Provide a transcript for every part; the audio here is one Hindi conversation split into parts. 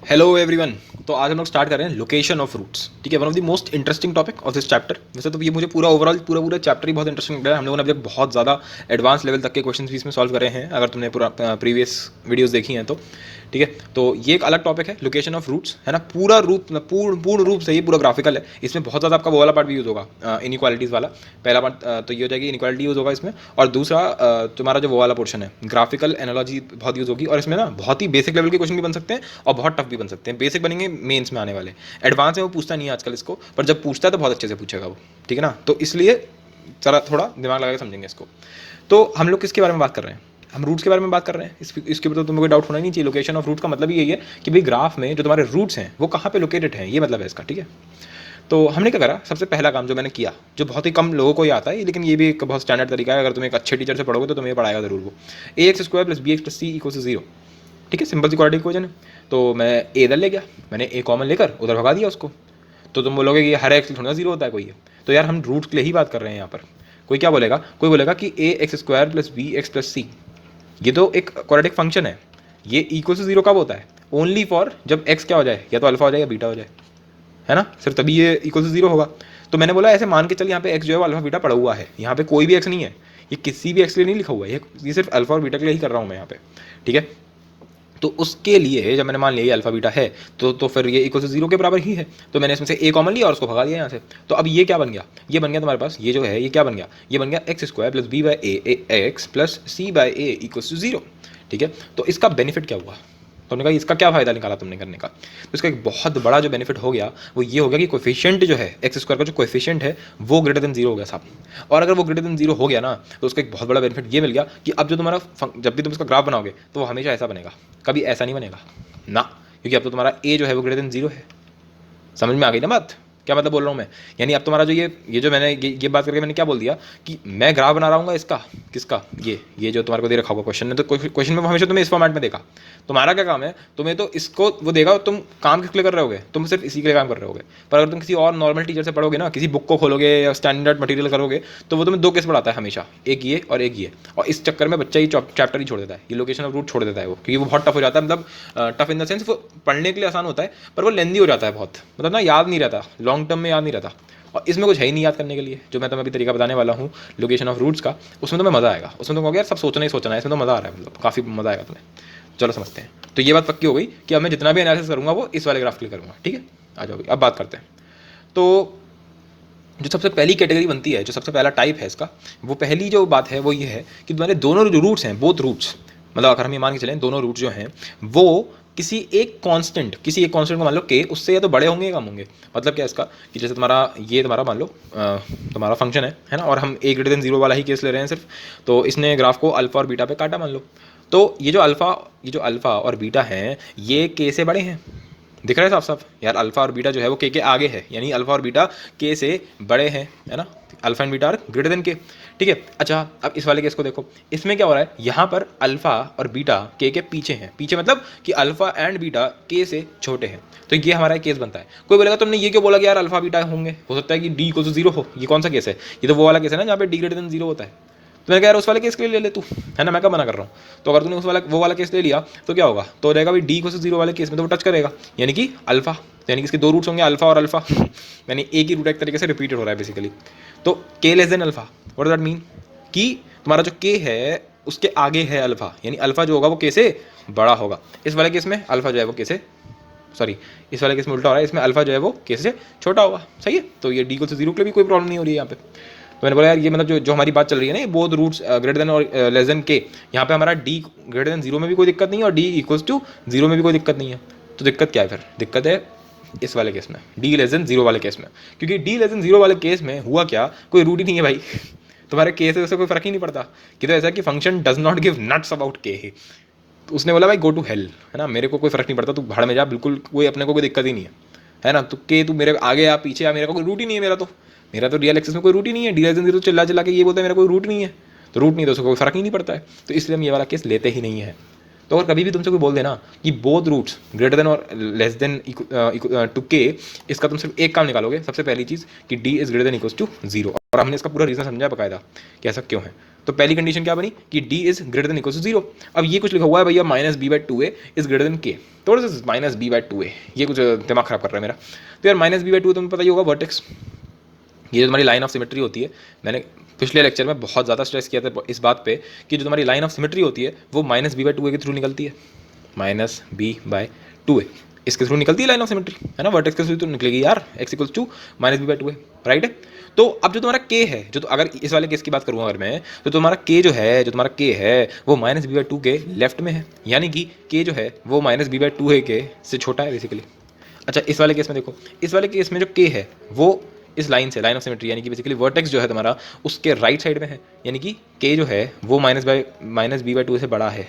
Hello everyone. तो आज हम लोग स्टार्ट कर रहे हैं लोकेशन ऑफ रूट्स। ठीक है, one of the most interesting topic of this chapter. वैसे तो ये मुझे पूरा ओवरऑल पूरा चैप्टर ही बहुत इंटरेस्टिंग लग रहा है। हम लोगों ने अभी तक बहुत ज़्यादा एडवांस लेवल तक के क्वेश्चन भी इसमें सॉल्व करे हैं, अगर तुमने पूरा प्रीवियस वीडियोस देखी हैं तो। ठीक है, तो ये एक अलग टॉपिक है लोकेशन ऑफ रूट्स, है ना। पूरा रूप पूर्ण रूप से ये पूरा ग्राफिकल है। इसमें बहुत ज़्यादा आपका वो वाला पार्ट भी यूज़ होगा, इनइक्वालिटीज़ वाला। पहला पार्ट तो ये हो जाएगी, इनइक्वालिटी यूज़ होगा इसमें। और दूसरा तुम्हारा जो वो वाला पोर्शन है, ग्राफिकल एनालॉजी बहुत यूज़ होगी। और इसमें ना बहुत ही बेसिक लेवल के क्वेश्चन भी बन सकते हैं और बहुत टफ भी बन सकते हैं। बेसिक बनेंगे मेंस में आने वाले, एडवांस में वो पूछता नहीं है आजकल इसको, पर जब पूछता है तो बहुत अच्छे से पूछेगा वो। ठीक है ना, तो इसलिए जरा थोड़ा दिमाग लगा के समझेंगे इसको। तो हम लोग किसके बारे में बात कर रहे हैं? हम रूट्स के बारे में बात कर रहे हैं। इसके ऊपर तो तुम्हें कोई डाउट होना ही नहीं चाहिए। लोकेशन ऑफ रूट्स का मतलब ही यही है कि भाई ग्राफ में जो तुम्हारे रूट्स हैं वो कहाँ पे लोकेटेड हैं, ये मतलब है इसका। ठीक है, तो हमने क्या करा, सबसे पहला काम जो मैंने किया, जो बहुत ही कम लोगों को ही आता है, लेकिन ये भी एक बहुत स्टैंडर्ड तरीका है। अगर तुम एक अच्छे टीचर से पढ़ोगे तो तुम्हें पढ़ाएगा जरूर वो। A X square plus B X plus C equal to zero. ठीक है, सिंपल सी क्वाड्रेटिक इक्वेशन है। तो मैं ए इधर ले गया, मैंने ए कॉमन लेकर उधर भगा दिया उसको। तो तुम बोलोगे कि हर एक्स थोड़ा ना जीरो होता है कोई है। तो यार हम रूट्स के लिए ही बात कर रहे हैं यहाँ पर। कोई क्या बोलेगा, कोई बोलेगा कि A X square plus B X plus C, ये तो एक क्वाड्रेटिक फंक्शन है, ये इक्वल टू जीरो कब होता है? ओनली फॉर जब एक्स क्या हो जाए, या तो अल्फा हो जाए या बीटा हो जाए, है ना। सिर्फ तभी ये इक्वल टू जीरो होगा। तो मैंने बोला ऐसे मान के चल, यहाँ पे एक्स जो है वो अल्फा बीटा पड़ा हुआ है, यहाँ पे कोई भी एक्स नहीं है, ये किसी भी एक्स के लिए नहीं लिखा हुआ है, ये सिर्फ अल्फा और बीटा के लिए ही कर रहा हूँ मैं यहाँ पे। ठीक है, तो उसके लिए जब मैंने मान लिया ये अल्फा बीटा है, तो फिर ये इक्वल टू जीरो के बराबर ही है। तो मैंने इसमें से ए कॉमन लिया और उसको भगा दिया यहाँ से। तो अब ये क्या बन गया, ये बन गया तुम्हारे पास, ये जो है ये क्या बन गया, ये बन गया x square plus b by a x plus c by a equal to zero. ठीक है, तो इसका बेनिफिट क्या हुआ? तो हमने कहा इसका क्या फायदा निकाला तुमने करने का? तो इसका एक बहुत बड़ा जो बेनिफिट हो गया वो ये हो गया कि कोएफिशिएंट जो है एक्स स्क्वायर का, जो कोएफिशिएंट है वो ग्रेटर देन जीरो हो गया साहब। और अगर वो ग्रेटर देन जीरो हो गया ना, तो उसका एक बहुत बड़ा बेनिफिट ये मिल गया कि अब जो तुम्हारा जब भी तुम इसका ग्राफ बनाओगे तो वो हमेशा ऐसा बनेगा, कभी ऐसा नहीं बनेगा ना। क्योंकि अब तो तुम्हारा ए जो है वो ग्रेटर देन जीरो है। समझ में आ गई ना बात? क्या मतलब बोल रहा हूँ मैं? यानी अब तुम्हारा जो ये जो मैंने ये बात करके मैंने क्या बोल दिया कि मैं ग्राफ बना रहा हूँ इसका, किसका, ये जो तुम्हारे को दे रखा होगा क्वेश्चन ने, तो क्वेश्चन में हमेशा तुम्हें इस फॉर्मेट में देगा। तुम्हारा क्या काम है, तुम्हें तो इसको वो देगा, तुम काम किसके लिए कर रहे होगे, तुम सिर्फ इसी के लिए काम कर रहे होगे। पर अगर तुम किसी और नॉर्मल टीचर से पढ़ोगे ना, किसी बुक को खोलोगे या स्टैंडर्ड मटेरियल करोगे, तो वो तुम्हें दो केस पढ़ाता है हमेशा, एक ये और एक ये। और इस चक्कर में बच्चा ये चैप्टर ही छोड़ देता है, ये लोकेशन ऑफ रूट छोड़ देता है वो, क्योंकि वो बहुत टफ हो जाता है। मतलब टफ इन द सेंस वो पढ़ने के लिए आसान होता है, पर वो लेंदी हो जाता है बहुत, मतलब ना याद नहीं रहता, लॉन्ग टर्म में याद नहीं रहता। और इसमें कुछ है ही नहीं याद करने के लिए, जो मैं तुम्हें अभी तरीका बताने वाला हूँ लोकेशन ऑफ रूट्स का। उसमें तुम्हें मज़ा आएगा, उसमें तुम कहोगे यार सब सोचना ही सोचना है, इसमें तो मज़ा आ रहा है, मतलब काफ़ी मज़ा आएगा तुम्हें। चलो समझते हैं। तो ये बात पक्की हो गई कि अब मैं जितना भी एनालिसिस करूँगा वो इस वाले ग्राफ के लिए करूँगा। ठीक है, आ जाओगे, अब बात करते हैं। तो जो सबसे पहली कैटेगरी बनती है, जो सबसे पहला टाइप है इसका, वो पहली जो बात है वो ये है कि तुम्हारे दोनों जो रूट्स हैं, बोथ रूट्स, मतलब अगर हम ये मान के चलें दोनों रूट्स जो हैं वो किसी एक कांस्टेंट को मान लो के, उससे या तो बड़े होंगे या कम होंगे। मतलब क्या इसका, कि जैसे तुम्हारा मान लो तुम्हारा फंक्शन है ना, और हम ए ग्रेटर देन जीरो वाला ही केस ले रहे हैं सिर्फ। तो इसने ग्राफ को अल्फा और बीटा पे काटा मान लो। तो ये जो अल्फा और बीटा हैं ये के से बड़े हैं। दिख रहा है साफ साफ यार, अल्फा और बीटा जो है वो के आगे है, यानी अल्फा और बीटा के से बड़े हैं, है ना। Alpha and beta are greater than k. ठीक है, अच्छा अब इस वाले केस को देखो, इसमें क्या हो रहा है, यहाँ पर अल्फा और बीटा के पीछे हैं। पीछे मतलब कि अल्फा एंड बीटा के से छोटे हैं। तो ये हमारा केस बनता है। कोई बोलेगा तुमने ये क्यों बोला कि यार अल्फा बीटा होंगे, हो सकता है कि डी इक्वल टू जीरो हो। ये कौन सा केस है? ये तो वो वाला केस है ना जहाँ पे डी ग्रेटर देन जीरो होता है। तो मैंने कहा यार उस वाले केस के लिए ले ले तू, है ना, मैं क्या मना कर रहा हूँ। तो अगर तूने वो वाला केस ले लिया तो क्या होगा, तो हो जाएगा भाई डी इक्वल टू जीरो वाले केस में तो वो टच करेगा, यानी कि अल्फा, यानी कि इसके दो रूट्स होंगे अल्फा और अल्फा यानी एक ही रूट एक तरीके से रिपीटेड हो रहा है बेसिकली। तो के less than alpha, what does that mean, कि तुम्हारा जो के है उसके आगे है अल्फा, यानी अल्फा जो होगा वो के से बड़ा होगा। इस वाले केस में अल्फा जो है वो के से, सॉरी इस वाले केस में उल्टा हो रहा है, इसमें अल्फा जो है वो के से छोटा होगा। सही है, तो ये डी इक्वल टू जीरो के लिए भी कोई प्रॉब्लम नहीं हो रही है यहाँ पे। तो मैंने बोला यार ये मतलब जो हमारी बात चल रही है ना, ये बोथ रूट्स ग्रेटर देन और लेस देन के, यहाँ पे हमारा डी ग्रेटर देन जीरो में भी कोई दिक्कत नहीं है और डी इक्वल्स टू जीरो में भी कोई दिक्कत नहीं है। तो दिक्कत क्या है फिर? दिक्कत है इस वाले केस में, डी लेस देन जीरो वाले केस में। क्योंकि डी लेस देन जीरो वाले केस में हुआ क्या, कोई रूट ही नहीं है भाई तुम्हारे केस से कोई फर्क ही नहीं पड़ता। कि तो ऐसा कि function does not give nuts about के। तो उसने बोला भाई गो टू हेल, है ना, मेरे को कोई फर्क नहीं पड़ता, तू भाड़ में जा, बिल्कुल कोई अपने को कोई दिक्कत ही नहीं है ना। तो के तू मेरे आगे या पीछे या, मेरे को कोई रूट ही नहीं है, मेरा तो रियल एक्सेस में कोई रूट ही नहीं है। डी लेस देन जीरो चिल्ला चिल्ला के ये बोलता है मेरा कोई रूट नहीं है, तो रूट नहीं तो उसको कोई फर्क ही नहीं पड़ता है। तो इसलिए हम ये वाला केस लेते ही नहीं है। तो अगर कभी भी तुमसे कोई बोल देना कि बोथ रूट्स ग्रेटर देन और लेस देन टू के, इसका तुम सिर्फ एक काम निकालोगे, सबसे पहली चीज़ कि D is greater than equals to zero. और हमने इसका पूरा रीज़न समझा बकायदा कि ऐसा क्यों है। तो पहली कंडीशन क्या बनी कि D is greater than equal to zero. अब ये कुछ लिखा हुआ है भैया minus b by two a is greater than k, थोड़ा सा minus b by two a, ये कुछ दिमाग खराब कर रहा है मेरा। तो यार माइनस बी बाई टू तुम्हें पता ही होगा वर्टेक्स, ये जो तुम्हारी लाइन ऑफ सिमेट्री होती है, मैंने पिछले लेक्चर में बहुत ज़्यादा स्ट्रेस किया था इस बात पे कि जो तुम्हारी लाइन ऑफ सिमेट्री होती है वो माइनस बी बाई टू ए के थ्रू निकलती है, माइनस बी बाई टू ए इसके थ्रू निकलती है लाइन ऑफ सिमेट्री, है ना, वर्टेक्स के थ्रू तो निकलेगी यार, x equals to minus b by two a, right है। तो अब जो तुम्हारा के है, जो तो अगर इस वाले केस की बात करूँगा अगर मैं, तो तुम्हारा के जो है, जो तुम्हारा के है वो माइनस बी बाई टू के लेफ्ट में है, यानी कि के जो है वो माइनस बी बाई टू ए के से छोटा है बेसिकली। अच्छा इस वाले केस में देखो, इस वाले केस में जो के है वो इस लाइन से, लाइन ऑफ सिमेट्री यानी कि बेसिकली वर्टेक्स जो है तुम्हारा उसके राइट साइड में है, यानी कि के जो है वो माइनस बी बाई टू से बड़ा है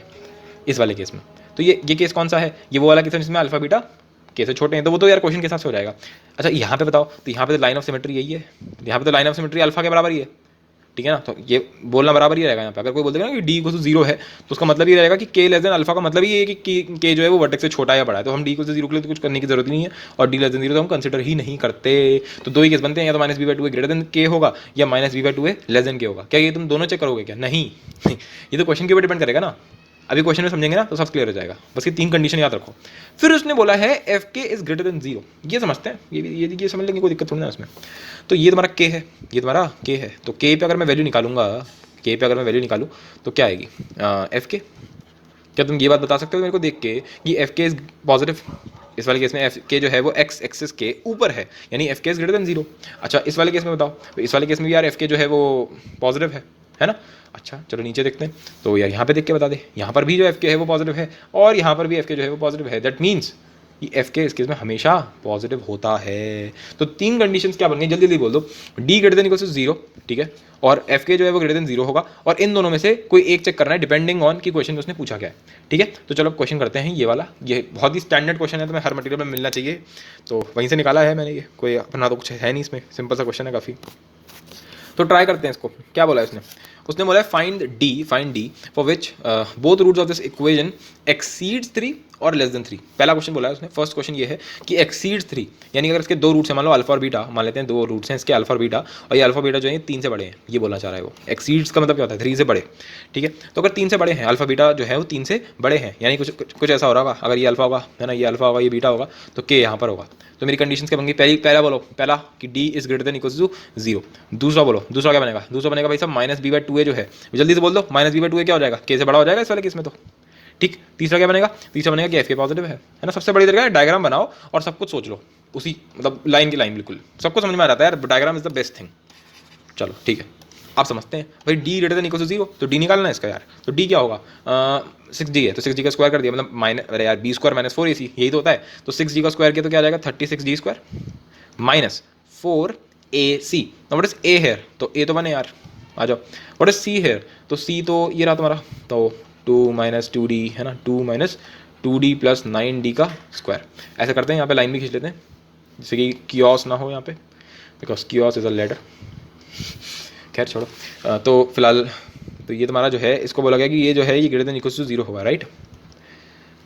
इस वाले केस में। तो ये केस कौन सा है, ये वो वाला केस है जिसमें अल्फा बीटा के से छोटे हैं, तो वो तो यार क्वेश्चन के हिसाब से हो जाएगा। अच्छा यहाँ पे बताओ, तो यहाँ पे तो लाइन ऑफ सिमेट्री यही है, यहाँ पे तो लाइन ऑफ सिमेट्री अल्फा के बराबर ही है, ठीक है ना, तो ये बोलना बराबर ही रहेगा यहाँ पे। अगर कोई बोल देगा ना कि डी इक्वल टू जीरो है तो उसका मतलब ये रहेगा कि के लेस देन अल्फा का मतलब ही है कि के जो है वो वर्टेक्स से छोटा या बड़ा है, तो हम डी इक्वल टू जीरो के लिए तो कुछ करने की जरूरत नहीं है, और डी लेस देन जीरो तो हम कंसिडर ही नहीं करते। तो दो ही केस बनते हैं, या तो minus b by two a greater than k होगा या minus b by two a less than k होगा। क्या ये तुम दोनों चेक करोगे क्या? नहीं ये तो क्वेश्चन के ऊपर डिपेंड करेगा ना, अभी क्वेश्चन में समझेंगे ना तो सब क्लियर हो जाएगा, बस ये तीन कंडीशन याद रखो। फिर उसने बोला है F k is greater than zero, ये समझते हैं, ये समझ लेंगे, कोई दिक्कत थोड़ी ना उसमें। तो ये तुम्हारा के है, ये तुम्हारा के है, तो के पे अगर मैं वैल्यू निकालूंगा, के पे अगर मैं वैल्यू निकालूँ तो क्या आएगी एफ के। क्या तुम ये बात बता सकते हो मेरे को देख के कि एफ के इज पॉजिटिव, इस वाले केस में एफ के जो है वो एक्स एक्सिस के ऊपर है, यानी F k is greater than zero. अच्छा इस वाले केस में बताओ, तो इस वाले केस में भी यार एफ के जो है वो पॉजिटिव है ना। अच्छा चलो नीचे देखते हैं, तो यार यहाँ पे देख के बता दे, यहाँ पर भी जो एफ के है वो पॉजिटिव है और यहाँ पर भी एफ के जो है वो पॉजिटिव है, दैट मीन्स ये एफ के इस केस में हमेशा पॉजिटिव होता है। तो तीन कंडीशंस क्या बन गई, जल्दी जल्दी बोल दो। D greater than equal to zero, ठीक है, और एफ के जो है वो ग्रेटर देन जीरो होगा, और इन दोनों में से कोई एक चेक करना है डिपेंडिंग ऑन कि क्वेश्चन में उसने पूछा क्या है, ठीक है। तो चलो क्वेश्चन करते हैं ये वाला, ये बहुत ही स्टैंडर्ड क्वेश्चन है, तो मैं हर मटेरियल में मिलना चाहिए, तो वहीं से निकाला है मैंने, ये कोई अपना तो कुछ है नहीं इसमें, सिंपल सा क्वेश्चन है काफ़ी। तो ट्राई करते हैं इसको, क्या बोला है उसने बोला है find D for which both roots of this equation exceeds 3 और लेस देन 3। पहला क्वेश्चन बोला है उसने, फर्स्ट क्वेश्चन ये है कि एक्सीड्स 3, यानी अगर इसके दो रूट्स हैं, मान लो अल्फा और बीटा, मान लेते हैं दो रूट्स हैं इसके अल्फा और बीटा, और ये अल्फा बीटा जो है 3 से बड़े हैं, ये बोलना चाह रहा है वो। एक्सीड्स का मतलब क्या होता है, 3 से बड़े, ठीक है। तो अगर 3 से बड़े हैं, अल्फा बीटा जो है वो 3 से बड़े हैं, यानी कुछ ऐसा हो रहा होगा, अगर ये अल्फा होगा, है ना, ये अल्फा होगा, ये बीटा होगा, तो के यहाँ पर होगा। तो मेरी कंडीशन क्या बनेगी, पहला बोलो, पहला कि D is greater than equal to zero. दूसरा बोलो, दूसरा क्या बनेगा, दूसरा बनेगा भाई साहब minus b by two a जो है, जल्दी से बोल दो, minus b by two a क्या हो जाएगा, के से बड़ा हो जाएगा इस वाले केस में तो, ठीक। तीसरा क्या बनेगा, तीसरा बनेगा कि एफ के पॉजिटिव है ना। सबसे बड़ी तरीका है डायग्राम बनाओ और सब कुछ सोच लो, उसी मतलब लाइन की लाइन, बिल्कुल सबको समझ में आ जाता है यार, diagram is the best thing. चलो ठीक है, आप समझते हैं भाई D greater than equal to zero, तो डी निकालना है इसका यार, तो डी क्या होगा, 6d है तो 6d का स्क्वायर कर दिया, मतलब माइनस, अरे यार बी स्क्वायर माइनस 4ac, यही तो होता है। तो 6d का स्क्वायर किया तो क्या आ जाएगा 36d square minus 4ac। What is a here, तो ए तो बने यार, आ जाओ। व्हाट इज सी हेयर, तो सी तो ये रहा तुम्हारा, तो 2 माइनस 2d है ना, 2 माइनस 2d प्लस 9d का स्क्वायर। ऐसे करते हैं, यहाँ पे लाइन भी खींच लेते हैं जिससे कि कियोस ना हो यहाँ पे, because chaos is a letter. खैर छोड़ो, तो फिलहाल तो ये तुम्हारा जो है, इसको बोला गया कि ये जो है ये greater than equal to zero होगा, राइट।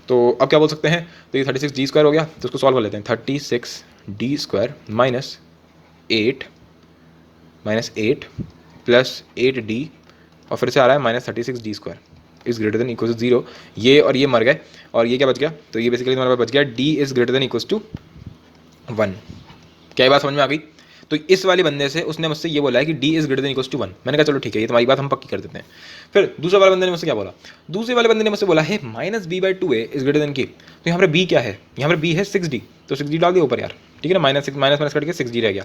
तो अब क्या बोल सकते हैं, तो ये 36d स्क्वायर हो गया, तो इसको सॉल्व कर लेते हैं। 36d square minus 8 plus 8d, और फिर से आ रहा है minus 36d square is greater than equal to zero. ये और ये मर गए, और ये क्या बच गया, तो ये बेसिकली तुम्हारे पास बच गया d is greater than equal to 1। क्या ये बात समझ में आ गई। तो इस वाले बंदे से उसने मुझसे ये बोला है कि d is greater than equal to 1। मैंने कहा चलो ठीक है, ये तुम्हारी बात हम पक्की कर देते हैं। फिर दूसरे वाले बंदे ने मुझसे क्या बोला, दूसरे वाले बंदे ने मुझसे बोला है minus b by two a is greater than k. तो यहाँ पर b क्या है, यहाँ पर b है 6d, तो 6d डाल दिया ऊपर यार, ठीक है ना, माइनस माइनस करके 6d रह गया।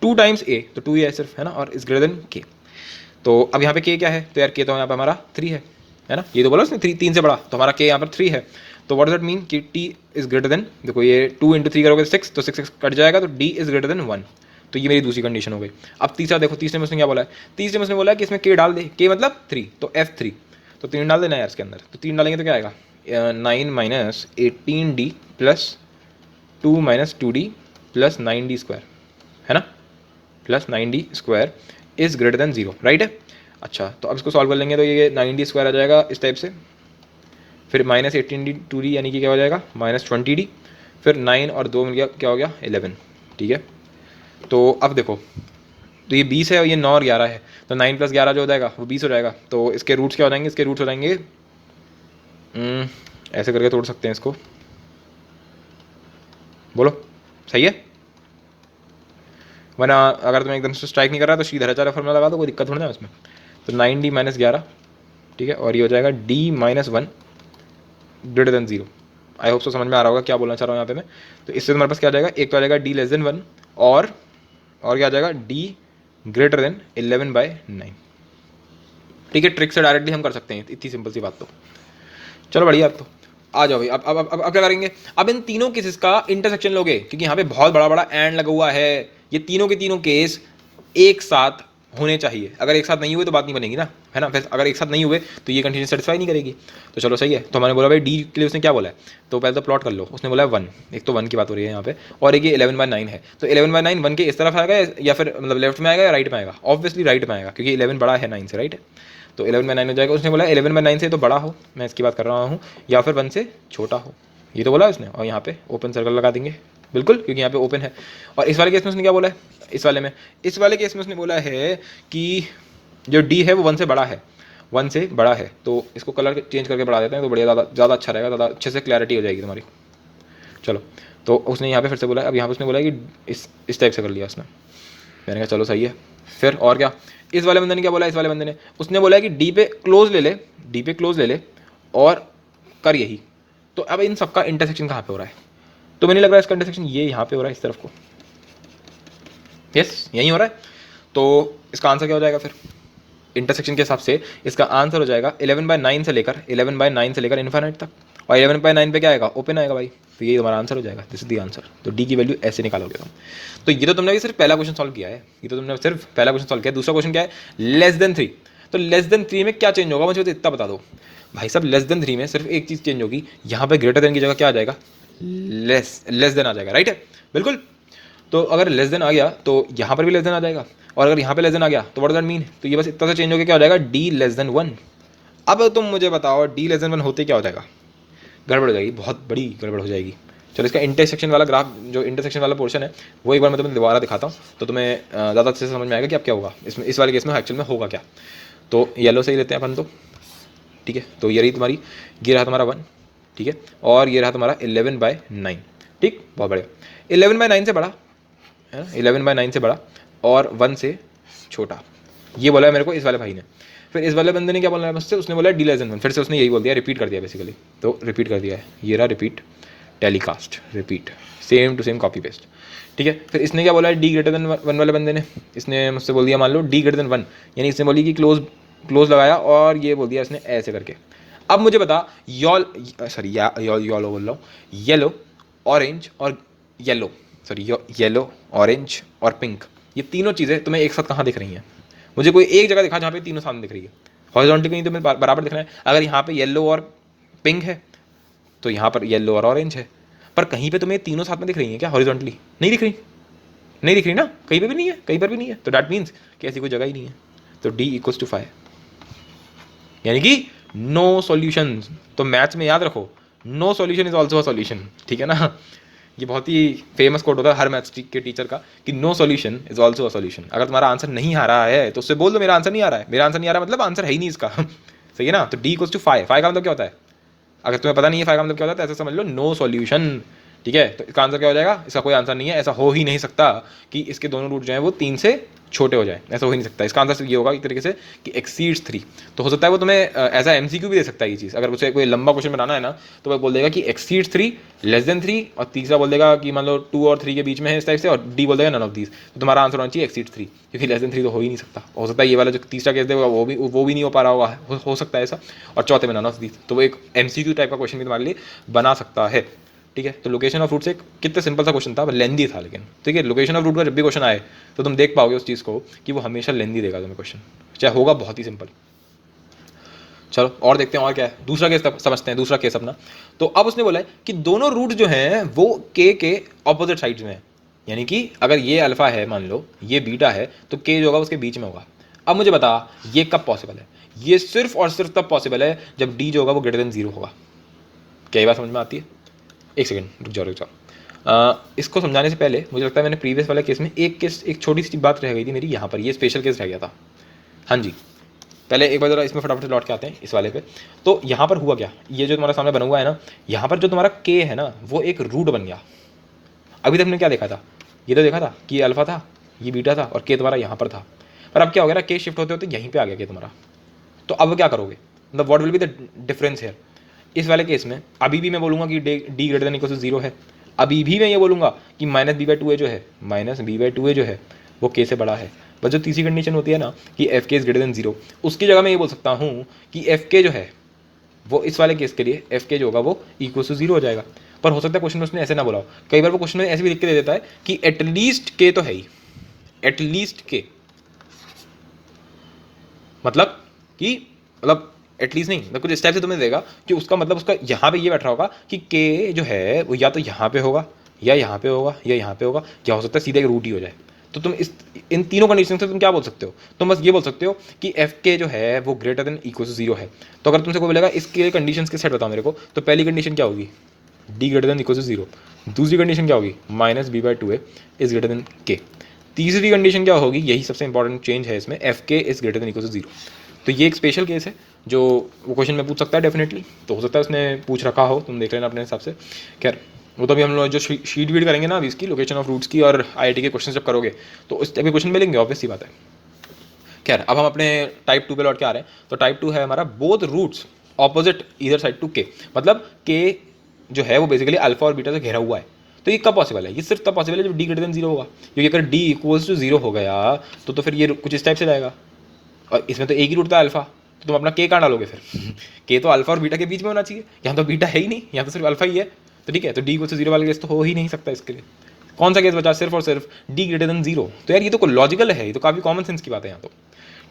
2 टाइम्स a, तो 2 ही है सिर्फ, है ना, और इज ग्रेटर देन के। तो अब यहाँ पे k क्या है, तो यार k तो यहाँ पर हमारा 3 है ना, ये तो बोला उसने 3 से बड़ा, तो हमारा k यहाँ पर 3 है। तो व्हाट डज दैट मीन कि t इज ग्रेटर देन, देखो ये 2 × 3 करोगे 6, तो 6 कट जाएगा, तो d इज ग्रेटर देन 1। तो ये मेरी दूसरी कंडीशन हो गई। अब तीसरा देखो, तीसरे में उसने क्या बोला है, तीसरे में उसने बोला है कि इसमें k डाल दे, k मतलब 3, तो f3, तो 3 डाल देना यार इसके अंदर। तो 3 डालेंगे तो क्या आएगा, 9 minus 18d plus 2 minus 2d plus 9d square, है ना, plus 9d square is greater than zero, right है। अच्छा तो अब इसको सॉल्व कर लेंगे, तो ये 9d स्क्वायर आ जाएगा इस टाइप से, फिर माइनस 18d 2d यानी कि क्या हो जाएगा माइनस 20d, फिर 9 और 2 मिल गया, क्या हो गया 11, ठीक है। तो अब देखो, तो ये 20 है और ये 9 और 11 है, तो 9 + 11 जो हो जाएगा वो 20 हो जाएगा। तो इसके रूट्स क्या हो जाएंगे, इसके रूट्स हो जाएंगे ऐसे करके तोड़ सकते हैं इसको, बोलो सही है। वरना अगर तुम्हें एकदम से स्ट्राइक नहीं कर रहा तो सीधा फॉर्मूला लगा दो, कोई दिक्कत थोड़ी ना उसमें। तो 9D - 11, ठीक है, और ये हो जाएगा D - 1 > 0। आई होप सो समझ में आ रहा होगा क्या बोलना चाह रहा हूँ यहाँ पे मैं। तो इससे तुम्हारे पास क्या आ जाएगा, एक तो आ जाएगा D < 1 और क्या आ जाएगा D > 11/9। ठीक है, ट्रिक से डायरेक्टली हम कर सकते हैं, इतनी सिंपल सी बात। तो चलो बढ़िया। अब तो आ जाओ भाई, अब क्या करेंगे, अब इन तीनों केसेस का इंटरसेक्शन लोगे, क्योंकि यहाँ पे बहुत बड़ा बड़ा एंड लगा हुआ है। ये तीनों के तीनों केस एक साथ होने चाहिए, अगर एक साथ नहीं हुए तो बात नहीं बनेगी ना, है ना। फिर अगर एक साथ नहीं हुए तो ये कंडीशन सेटिस्फाई नहीं करेगी। तो चलो सही है। तो हमारे बोला भाई डी के लिए उसने क्या बोला है, तो पहले तो प्लॉट कर लो। उसने बोला है 1, एक तो 1 की बात हो रही है यहाँ पे, और एक ये 11/9 है। तो 11/9 1 के इस तरफ आएगा या फिर मतलब लेफ्ट में आएगा या राइट में आएगा, ऑब्वियसली राइट में आएगा, क्योंकि 11 बड़ा है 9 से, राइट है। तो 11/9 हो जाएगा। उसने बोला 11/9 से तो बड़ा हो, मैं इसकी बात कर रहा हूँ, या फिर 1 से छोटा हो, ये तो बोला उसने। और यहाँ पे ओपन सर्कल लगा देंगे बिल्कुल, क्योंकि यहाँ पे ओपन है। और इस वाले केस में उसने क्या बोला है, इस वाले केस में उसने बोला है कि जो डी है वो 1 से बड़ा है, 1 से बड़ा है। तो इसको कलर चेंज करके बढ़ा देते हैं, तो बढ़िया ज़्यादा अच्छा रहेगा, ज़्यादा अच्छे से क्लैरिटी हो जाएगी तुम्हारी। चलो, तो उसने यहाँ पे फिर से बोला, अब यहाँ पे उसने बोला कि इस टाइप से कर लिया उसने। मैंने कहा चलो सही है। फिर और क्या, इस वाले बंदे ने क्या बोला, इस वाले बंदे ने उसने बोला है कि डी पे क्लोज ले ले और कर यही। तो अब इन सबका इंटरसेक्शन कहाँ पे हो रहा है, तो मैंने लग रहा है इसका इंटरसेक्शन ये यहाँ पे हो रहा है, इस तरफ को, यस यही हो रहा है। तो इसका आंसर क्या हो जाएगा फिर, इंटरसेक्शन के हिसाब से इसका आंसर हो जाएगा 11/9 से लेकर इन्फाइनाइट तक। और 11/9 पे क्या आएगा, ओपन आएगा भाई। तो ये तुम्हारा आंसर हो जाएगा, दिस इज द आंसर। तो डी की वैल्यू ऐसे निकालोगे तुम। तो ये तो तुमने सिर्फ पहला क्वेश्चन सॉल्व किया है, दूसरा क्वेश्चन क्या है, <3। तो <3 में क्या चेंज होगा, मुझे तो इतना बता दो भाई साहब। <3 में सिर्फ एक चीज़ चेंज होगी, यहाँ पे ग्रेटर देन की जगह क्या आ जाएगा, लेस देन आ जाएगा, राइट है, बिल्कुल। तो अगर लेस देन आ गया तो यहाँ पर भी लेस देन आ जाएगा, और अगर यहाँ पे लेस देन आ गया तो व्हाट डज दैट मीन, तो ये बस इतना सा चेंज हो गया, क्या हो जाएगा, D < 1। अब तुम मुझे बताओ D < 1 होते क्या हो जाएगा, गड़बड़ हो जाएगी, बहुत बड़ी गड़बड़ हो जाएगी। चलो इसका इंटरसेक्शन वाला ग्राफ, जो इंटरसेक्शन वाला पोर्शन है वो एक बार मैं तुम्हें दोबारा दिखाता हूँ, तो तुम्हें ज़्यादा अच्छे से समझ में आएगा कि अब क्या होगा इसमें, इस वाले केस में एक्चुअल में होगा क्या। तो येलो से ही लेते हैं अपन, तो ठीक है। तो ये रही तुम्हारी, ये रहा तुम्हारा 1, ठीक है, और ये रहा तुम्हारा 11/9, ठीक, बहुत बढ़िया। 11/9 से बड़ा है ना, 11/9 से बड़ा और 1 से छोटा, ये बोला है मेरे को इस वाले भाई ने। फिर इस वाले बंदे ने क्या बोला है मुझसे, उसने बोला D < 1, फिर से उसने यही बोल दिया, रिपीट कर दिया बेसिकली। तो रिपीट कर दिया है, ये रहा repeat, telecast, repeat, same to same copy paste, ठीक है। फिर इसने क्या बोला है, D < 1 वाले बंदे ने, इसने मुझसे बोल दिया मान लो D < 1, यानी इसने बोली कि क्लोज लगाया और ये बोल दिया इसने ऐसे करके। अब मुझे बता, येलो बोल रहा हूँ, येलो, ऑरेंज और येलो, येलो, ऑरेंज और पिंक, ये तीनों चीज़ें तुम्हें एक साथ कहाँ दिख रही हैं, मुझे कोई एक जगह दिखा जहाँ पे तीनों सामने दिख रही है। हॉरिजॉन्टली कहीं तुम्हें बराबर दिख रहा है, अगर यहाँ पे येलो और पिंक है तो यहाँ पर येलो और ऑरेंज है, पर कहीं पे तुम्हें तीनों साथ में दिख रही हैं क्या, हॉरिजॉन्टली नहीं दिख रही, नहीं दिख रही ना, कहीं पे भी नहीं है, कहीं पर भी नहीं है, तो डैट मीन्स कि ऐसी कोई जगह ही नहीं है। तो D = 5, यानी कि नो सॉल्यूशन। तो मैथ्स में याद रखो, no solution is also a solution, ठीक है ना। ये बहुत ही फेमस कोट होता है हर मैथ्स के टीचर का, कि no solution is also a solution. अगर तुम्हारा आंसर नहीं आ रहा है तो उससे बोल दो मेरा आंसर नहीं आ रहा है, मेरा आंसर नहीं आ रहा मतलब आंसर है ही नहीं इसका सही है ना। तो D = 5, 5 का मतलब क्या होता है, अगर तुम्हें पता नहीं है 5 का मतलब क्या होता है तो ऐसा समझ लो नो सॉल्यूशन, ठीक है। तो इसका आंसर क्या हो जाएगा, इसका कोई आंसर नहीं है, ऐसा हो ही नहीं सकता कि इसके दोनों रूट जो है वो 3 से छोटे हो जाए, ऐसा हो ही नहीं सकता। इसका आंसर ये होगा एक तरीके से कि exceeds 3। तो हो सकता है वो तुम्हें ऐसा MCQ भी दे सकता है ये चीज़, अगर उसे कोई लंबा क्वेश्चन बनाना है ना तो वो बोल देगा कि exceeds 3, <3, और तीसरा बोल देगा कि मान लो 2 और 3 के बीच में है इस टाइप से, और D बोल देगा none of these। तो तुम्हारा आंसर होना चाहिए exceeds 3, क्योंकि <3 तो हो ही नहीं सकता। हो सकता है ये वाला जो तीसरा केस देगा वो भी नहीं हो पा रहा होगा, हो सकता है ऐसा, और चौथे में none of these। तो वो एक MCQ टाइप का क्वेश्चन भी तुम्हारे लिए बना सकता है, ठीक है। तो लोकेशन ऑफ रूट से कितना सिंपल सा क्वेश्चन था, लेंदी था लेकिन, ठीक है। लोकेशन ऑफ रूट का जब भी क्वेश्चन आए तो तुम देख पाओगे उस चीज़ को कि वो हमेशा लेंदी देगा तुम्हें क्वेश्चन, चाहे होगा बहुत ही सिंपल। चलो और देखते हैं और क्या है, दूसरा केस समझते हैं, दूसरा केस अपना। तो अब उसने बोला है कि दोनों रूट जो हैं वो के ऑपोजिट साइड्स में है, यानी कि अगर ये अल्फा है मान लो, ये बीटा है, तो के जो होगा उसके बीच में होगा। अब मुझे बता ये कब पॉसिबल है, ये सिर्फ और सिर्फ तब पॉसिबल है जब D जो होगा वो <0 होगा। क्या ये बात समझ में आती है, एक सेकेंड रुक जाओ। इसको समझाने से पहले मुझे लगता है मैंने प्रीवियस वाले केस में एक छोटी सी बात रह गई थी मेरी यहाँ पर, ये स्पेशल केस रह गया था। हाँ जी, पहले एक बार जरा इसमें फटाफट से लौट के आते हैं इस वाले पे। तो यहाँ पर हुआ क्या, ये जो तुम्हारा सामने बना हुआ है ना, यहाँ पर जो तुम्हारा के है ना वो एक रूट बन गया। अभी तक हमने क्या देखा था, ये तो देखा था कि ये अल्फा था, ये बीटा था और के तुम्हारा यहाँ पर था। पर अब क्या हो गया ना, के शिफ्ट होते होते यहीं पे आ गया के तुम्हारा। तो अब क्या करोगे, मतलब what will be the difference here. इस वाले केस में अभी भी मैं बोलूंगा कि D greater than equal to zero है। अभी भी मैं ये बोलूंगा कि minus b by two a जो है, minus b by two a जो है वो के से बड़ा है। बस जो तीसरी कंडीशन होती है ना कि F k is greater than zero, उसकी जगह मैं ये बोल सकता हूँ कि एफ के जो है वो इस वाले केस के लिए एफ के जो होगा वो इक्वल टू जीरो हो जाएगा। पर हो सकता है क्वेश्चन में उसने ऐसे ना बोला हो, कई बार वो क्वेश्चन में ऐसे भी लिख के दे देता है कि एटलीस्ट के तो है ही, एटलीस्ट के मतलब कि मतलब एटलीस्ट नहीं, मतलब कुछ इस टाइप से तुम्हें देगा कि उसका मतलब उसका यहाँ पे ये बैठ रहा होगा कि के जो है वो या तो यहाँ पे होगा या यहाँ पे होगा या यहाँ पे होगा, या हो सकता है सीधे एक रूट ही हो जाए। तो तुम इस इन तीनों कंडीशन से तुम क्या बोल सकते हो, तुम बस ये बोल सकते हो कि एफ के जो है वो greater than equal to zero है। तो अगर तुमसे कोई बोलेगा इसके कंडीशन के सेट बताओ मेरे को, तो पहली कंडीशन क्या होगी, D greater than equal to zero. दूसरी कंडीशन क्या होगी, minus b by two a is greater than k. तीसरी कंडीशन क्या होगी, यही सबसे इंपॉर्टेंट चेंज है इसमें, f k is greater than equal to zero. तो ये एक स्पेशल केस है जो वो क्वेश्चन में पूछ सकता है डेफिनेटली, तो हो सकता है उसने पूछ रखा हो, तुम देख लेना अपने हिसाब से। खैर वो तो अभी हम लोग जो शीट वीट करेंगे ना अभी इसकी लोकेशन ऑफ रूट्स की और आईआईटी के क्वेश्चन जब करोगे तो उस टाइप के क्वेश्चन मिलेंगे, ऑब्वियस सी बात है। खैर अब हम अपने टाइप टू पे लौट के आ रहे हैं। तो टाइप टू है हमारा both roots opposite either side to k, मतलब के जो है वो बेसिकली अल्फा और बीटा से घेरा हुआ है। तो ये कब पॉसिबल है, ये सिर्फ तब पॉसिबल है जब डी ग्रेटर देन जीरो होगा, क्योंकि अगर डी इक्वल्स टू जीरो हो गया तो फिर ये कुछ इस टाइप से जाएगा, और इसमें तो एक ही रूट था अल्फा, तो तुम अपना के कहाँ डालोगे फिर के तो अल्फा और बीटा के बीच में होना चाहिए, यहाँ तो बीटा है ही नहीं, यहाँ तो सिर्फ अल्फा ही है। तो ठीक है, तो डी इक्वल टू जीरो वाला केस तो हो ही नहीं सकता इसके लिए। कौन सा केस बचा, सिर्फ और सिर्फ डी ग्रेटर देन जीरो। तो यार ये तो लॉजिकल है, ये तो काफ़ी कॉमन सेंस की बात है यहाँ तो।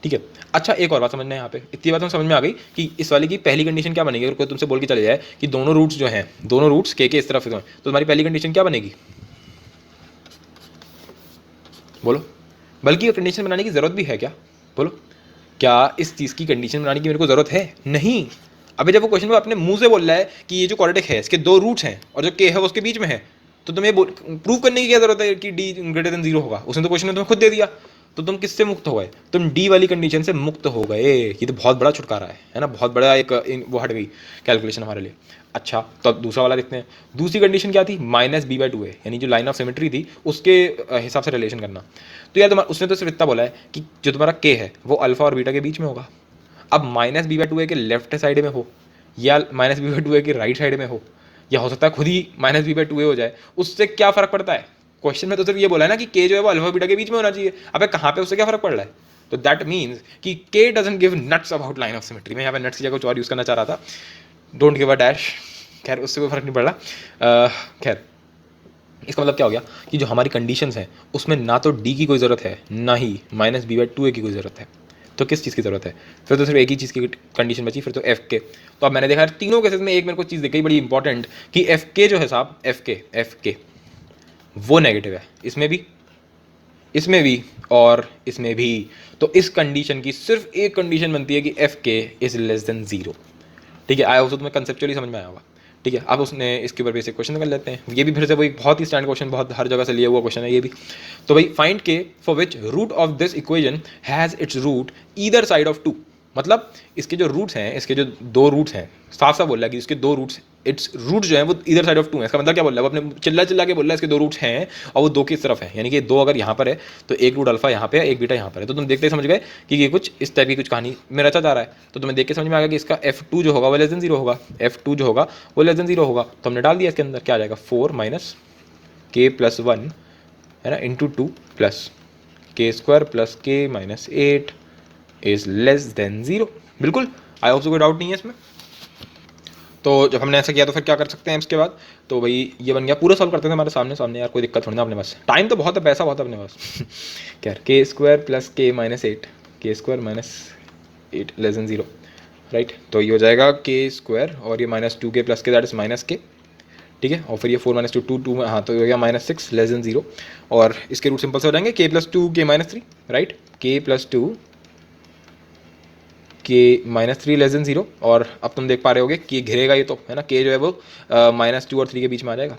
ठीक है, अच्छा एक और बात समझना है यहाँ पे, इतनी बात हम समझ में आ गई कि इस वाली की पहली कंडीशन क्या बनेगी। अगर कोई तुमसे बोल के चले जाए कि दोनों रूट्स जो हैं, दोनों रूट्स के इस तरफ से तो तुम्हारी पहली कंडीशन क्या बनेगी, बोलो। बल्कि ये कंडीशन बनाने की जरूरत भी है क्या, बोलो। क्या इस चीज़ की कंडीशन बनाने की मेरे को ज़रूरत है, नहीं। अबे जब वो क्वेश्चन में अपने मुंह से बोल रहा है कि ये जो क्वाड्रेटिक है इसके दो रूट्स हैं और जो के है वो उसके बीच में है, तो तुम्हें प्रूव करने की क्या जरूरत है कि डी ग्रेटर देन जीरो होगा, उसने तो क्वेश्चन में तुम्हें खुद दे दिया। तो तुम किससे मुक्त हो गए, तुम डी वाली कंडीशन से मुक्त हो गए। ये तो बहुत बड़ा छुटकारा है ना, बहुत बड़ा एक वो हट गई कैलकुलेशन हमारे लिए। अच्छा तो अब दूसरा वाला देखते हैं। दूसरी कंडीशन क्या थी, माइनस बी बाई टू ए, यानी जो लाइन ऑफ सिमेट्री थी उसके हिसाब से रिलेशन करना। तो यार तुम्हारा उसने तो सिर्फ इतना बोला है कि जो तुम्हारा के है वो अल्फा और बीटा के बीच में होगा। अब माइनस बी बाई टू ए के लेफ्ट साइड में हो या माइनस बी बाई टू ए के राइट साइड में हो, या हो सकता है खुद ही माइनस बी बाई टू ए हो जाए, उससे क्या फर्क पड़ता है। क्वेश्चन में तो सिर्फ ये बोला है ना कि के जो है वो अल्फा बीटा के बीच में होना चाहिए। अब कहाँ पे उससे क्या फर्क पड़ रहा है, तो दैट मीन्स कि के doesn't give nuts about line of symmetry. मैं यहाँ पे नट्स की जगह कुछ और यूज़ करना चाह रहा था, डोंट गिव अ डैश। खैर उससे कोई फर्क नहीं पड़ रहा। खैर इसका मतलब क्या हो गया कि जो हमारी कंडीशंस हैं उसमें ना तो डी की कोई ज़रूरत है ना ही माइनस बी बाई टू ए की कोई ज़रूरत है। तो किस चीज़ की ज़रूरत है, फिर तो सिर्फ एक ही चीज़ की कंडीशन बची, फिर तो एफ के। तो अब मैंने देखा तीनों केसेस में एक मेरे को चीज़ दिख गई बड़ी इंपॉर्टेंट कि एफ के जो है साहब, एफ के वो नेगेटिव है, इसमें भी और इसमें भी। तो इस कंडीशन की सिर्फ एक कंडीशन बनती है कि F k is less than zero. ठीक है, आया हो तो तुम्हें कंसेप्चुअली समझ में आया होगा। ठीक है, अब उसने इसके ऊपर बेसिक क्वेश्चन कर लेते हैं। ये भी फिर से वही बहुत ही स्टैंडर्ड क्वेश्चन, बहुत हर जगह से लिया हुआ क्वेश्चन है ये भी। तो भाई find k for which root of this equation has its root either side of two. मतलब इसके जो रूट्स हैं, इसके जो दो रूट्स हैं, साफ साफ बोल रहा है कि इसके दो रूट्स, इट्स रूट जो है वो इधर साइड ऑफ टू है। इसका मतलब क्या बोल रहा है, वो अपने चिल्ला चिल्ला के बोल रहा है इसके दो रूट्स हैं और वो दो की तरफ है, यानी कि दो अगर यहाँ पर है तो एक रूट अल्फा यहाँ पे है, एक बीटा यहाँ पर है। तो तुम देखते समझ गए कि ये कुछ इस टाइप की कुछ कहानी में रचा जा रहा है। तो तुम्हें देख के समझ में आ गया कि इसका F2 जो होगा वो लेस देन जीरो होगा, F2 जो होगा वो लेस देन जीरो होगा। तो हमने डाल दिया इसके अंदर, क्या आ जाएगा 4 माइनस के प्लस 1 है ना इंटू 2 प्लस के स्क्वायर प्लस के minus 8 is less than zero. बिल्कुल, आई होप सो कोई डाउट नहीं है इसमें। तो जब हमने ऐसा किया तो फिर क्या कर सकते हैं इसके बाद, तो भाई ये बन गया, पूरा सॉल्व करते थे हमारे सामने यार, कोई दिक्कत थोड़ी ना अपने पास, टाइम तो बहुत है, पैसा बहुत है अपने पास क्या के स्क्वायर प्लस के माइनस 8, के square minus 8 less than zero, right. तो ये हो जाएगा के स्क्वायर और ये माइनस 2 के प्लस के दैट इज माइनस के, ठीक है। और फिर ये 4 माइनस 2 2 में, हाँ तो हो गया माइनस 6 लेस देन जीरो। और इसके रूट सिंपल से हो जाएंगे के प्लस 2 के माइनस 3, राइट, के प्लस 2 के माइनस 3 लेस देन जीरो। और अब तुम देख पा रहे होगे कि घिरेगा ये तो है ना, के जो है वो माइनस 2 और 3 के बीच में आ जाएगा।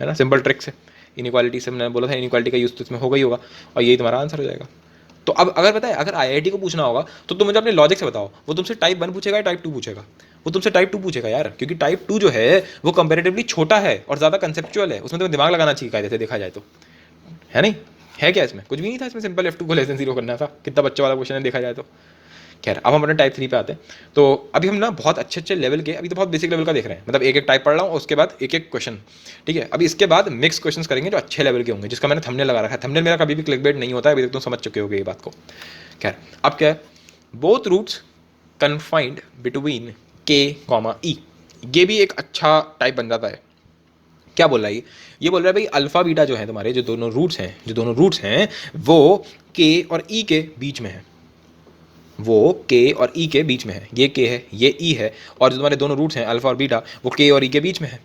है ना, सिंपल ट्रिक से। इनइक्वालिटी से मैंने बोला था, इनइक्वालिटी का यूज़ तो इसमें होगा ही होगा, और यही तुम्हारा आंसर हो जाएगा। तो अब अगर पता है, अगर आईआईटी को पूछना होगा तो तुम मुझे अपने लॉजिक से बताओ, वो तुमसे टाइप 1 पूछेगा या टाइप 2 पूछेगा? वो तुमसे टाइप 2 पूछेगा यार, क्योंकि टाइप 2 जो है वो कंपेरेटिवली छोटा है और ज़्यादा कंसेप्चुअल है, उसमें तुम्हें दिमाग लगाना चाहिए कायदे से देखा जाए तो, है नहीं? है क्या इसमें? कुछ भी नहीं था इसमें, सिंपल F2 को लेस देन 0 करना था, कितना बच्चा वाला क्वेश्चन है देखा जाए तो। खैर, अब हम अपने टाइप 3 पे आते हैं। तो अभी हम ना बहुत अच्छे अच्छे लेवल के, अभी तो बहुत बेसिक लेवल का देख रहे हैं, मतलब एक एक टाइप पढ़ रहा हूँ, उसके बाद एक एक क्वेश्चन, ठीक है। अभी इसके बाद मिक्स क्वेश्चंस करेंगे जो अच्छे लेवल के होंगे, जिसका मैंने थंबनेल लगा रखा है। थंबनेल मेरा कभी भी क्लिकबेट नहीं होता है, अभी तक तुम समझ चुके होगे ये बात को। खैर, अब क्या है, बोथ रूट्स कन्फाइंड बिटवीन के कॉमा ई, ये भी एक अच्छा टाइप बन जाता है। क्या बोल रहा है ये बोल रहा है भाई अल्फा बीटा जो है तुम्हारे, जो दोनों रूट्स हैं वो के और ई के बीच में है, वो के और ई के बीच में है। ये के है, ये ई है, और जो तुम्हारे दोनों रूट्स हैं अल्फा और बीटा, वो के और ई के बीच में है।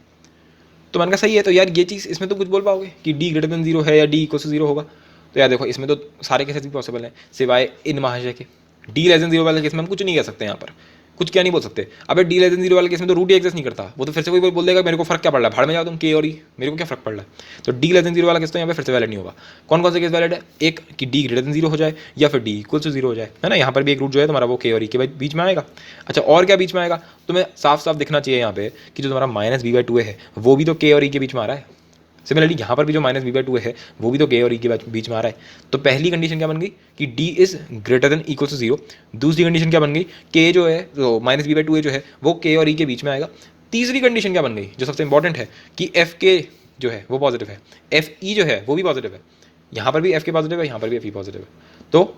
तो मैंने कहा सही है, तो यार ये चीज़ इसमें तो कुछ बोल पाओगे कि डी ग्रेटर देन 0 है या डी इक्वल टू 0 होगा? तो यार देखो, इसमें तो सारे केसेस भी पॉसिबल हैं सिवाय इन महाशय के। डी लेस देन 0 वाले केस में हम कुछ नहीं कह सकते, यहाँ पर कुछ क्या नहीं बोल सकते। अबे डी लेस देन 0 वाले केस में तो रूट ही एग्जिस्ट नहीं करता, वो तो फिर से कोई बोल देगा मेरे को फर्क क्या पड़ रहा है, भाड़ में जाओ तुम, के और ई, मेरे को क्या फर्क पड़ रहा है। तो डी लेस देन 0 वाला केस तो यहाँ पे फिर से वैलिड नहीं होगा। कौन कौन से केस वैलिड है? एक कि डी ग्रेटर देन 0 हो जाए, या फिर डी इक्वल टू 0 हो जाए, है ना। यहाँ पर भी एक रूट जो है तुम्हारा वो के और ई के बीच में आएगा। अच्छा, और क्या बीच में आएगा? तुम्हें साफ साफ दिखना चाहिए यहाँ पे कि जो तुम्हारा माइनस बी बाई 2 है वो भी तो के और ई के बीच में आ रहा है। सिमिलरली यहाँ पर भी जो माइनस बी बाई 2 है वो भी तो के और ई के बीच में आ रहा है। तो पहली कंडीशन क्या बन गई कि D is greater than equal to 0। दूसरी कंडीशन क्या बन गई, के जो है, जो माइनस बी बाई 2 जो है वो के और ई के बीच में आएगा। तीसरी कंडीशन क्या बन गई, जो सबसे इंपॉर्टेंट है, कि एफ के जो है वो पॉजिटिव है, एफ ई जो है वो भी पॉजिटिव है। यहाँ पर भी एफ के पॉजिटिव है, यहाँ पर भी एफ ई पॉजिटिव है। तो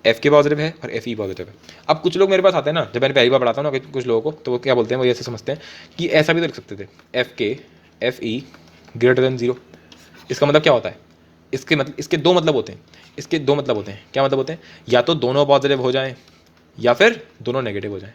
एफ के पॉजिटिव है और एफ ई पॉजिटिव है। अब कुछ लोग मेरे पास आते हैं ना, जब मैंने पहली बार पढ़ाता हूँ ना कुछ लोगों को, तो वो क्या बोलते हैं, वो ऐसे समझते हैं कि ऐसा भी तो लिख सकते थे, एफ के एफ ई ग्रेटर देन 0। इसका मतलब क्या होता है? इसके दो मतलब होते हैं, इसके दो मतलब होते हैं। क्या मतलब होते हैं? या तो दोनों पॉजिटिव हो जाएं या फिर दोनों नेगेटिव हो जाएं।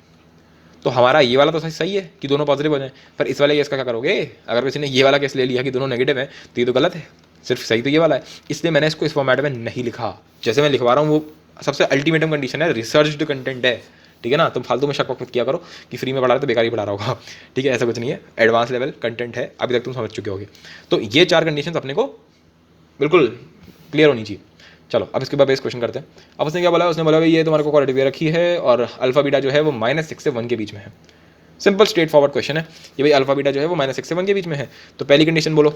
तो हमारा ये वाला तो सही है कि दोनों पॉजिटिव हो जाएं, पर इस वाले केस का क्या करोगे? अगर किसी ने ये वाला केस ले लिया कि दोनों नेगेटिव है, तो ये तो गलत है, सिर्फ सही तो ये वाला है। इसलिए मैंने इसको इस फॉर्मेट में नहीं लिखा। जैसे मैं लिखवा रहा हूँ वो सबसे अल्टीमेटम कंडीशन है, रिसर्च्ड कंटेंट है, ठीक है ना। तुम फालतू में शक वक्त किया करो कि फ्री में पढ़ा रहे तो बेकार ही पढ़ा रहा होगा, ठीक है, ऐसा कुछ नहीं है, एडवांस लेवल कंटेंट है, अभी तक तुम समझ चुके होगे। तो ये 4 कंडीशंस अपने को बिल्कुल क्लियर होनी चाहिए। चलो अब इसके बाद बेस क्वेश्चन करते हैं। अब उसने क्या बोला, उसने बोला ये तुम्हारे को क्वालिटी रखी है और अल्फा बीटा जो है वो -6 से 1 के बीच में है। सिंपल स्ट्रेट फॉरवर्ड क्वेश्चन है ये भाई, अल्फा बीटा जो है वो -6 से 1 के बीच में है। तो पहली कंडीशन बोलो,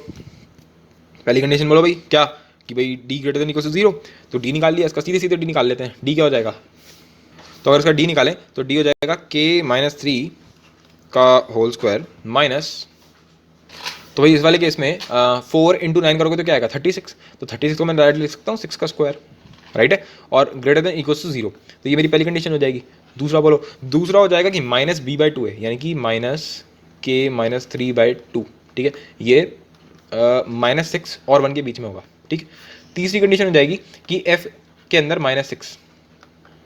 पहली कंडीशन बोलो भाई क्या, कि भाई D greater than equal to 0। तो डी निकाल लिया, इसका सीधे सीधे डी निकाल लेते हैं। डी क्या हो जाएगा? तो अगर इसका डी निकालें तो डी हो जाएगा k-3 का होल स्क्वायर माइनस, तो भाई इस वाले केस में 4 × 9 करोगे तो क्या आएगा? 36। तो 36 को मैं डायरेक्ट लिख सकता हूँ 6 का स्क्वायर, राइट है, और ग्रेटर देन इक्वल्स टू 0। तो ये मेरी पहली कंडीशन हो जाएगी। दूसरा बोलो, दूसरा हो जाएगा कि -b/2 है, यानी कि -k-3/2, ठीक है, ये -6 और 1 के बीच में होगा, ठीक। तीसरी कंडीशन हो जाएगी कि f के अंदर -6,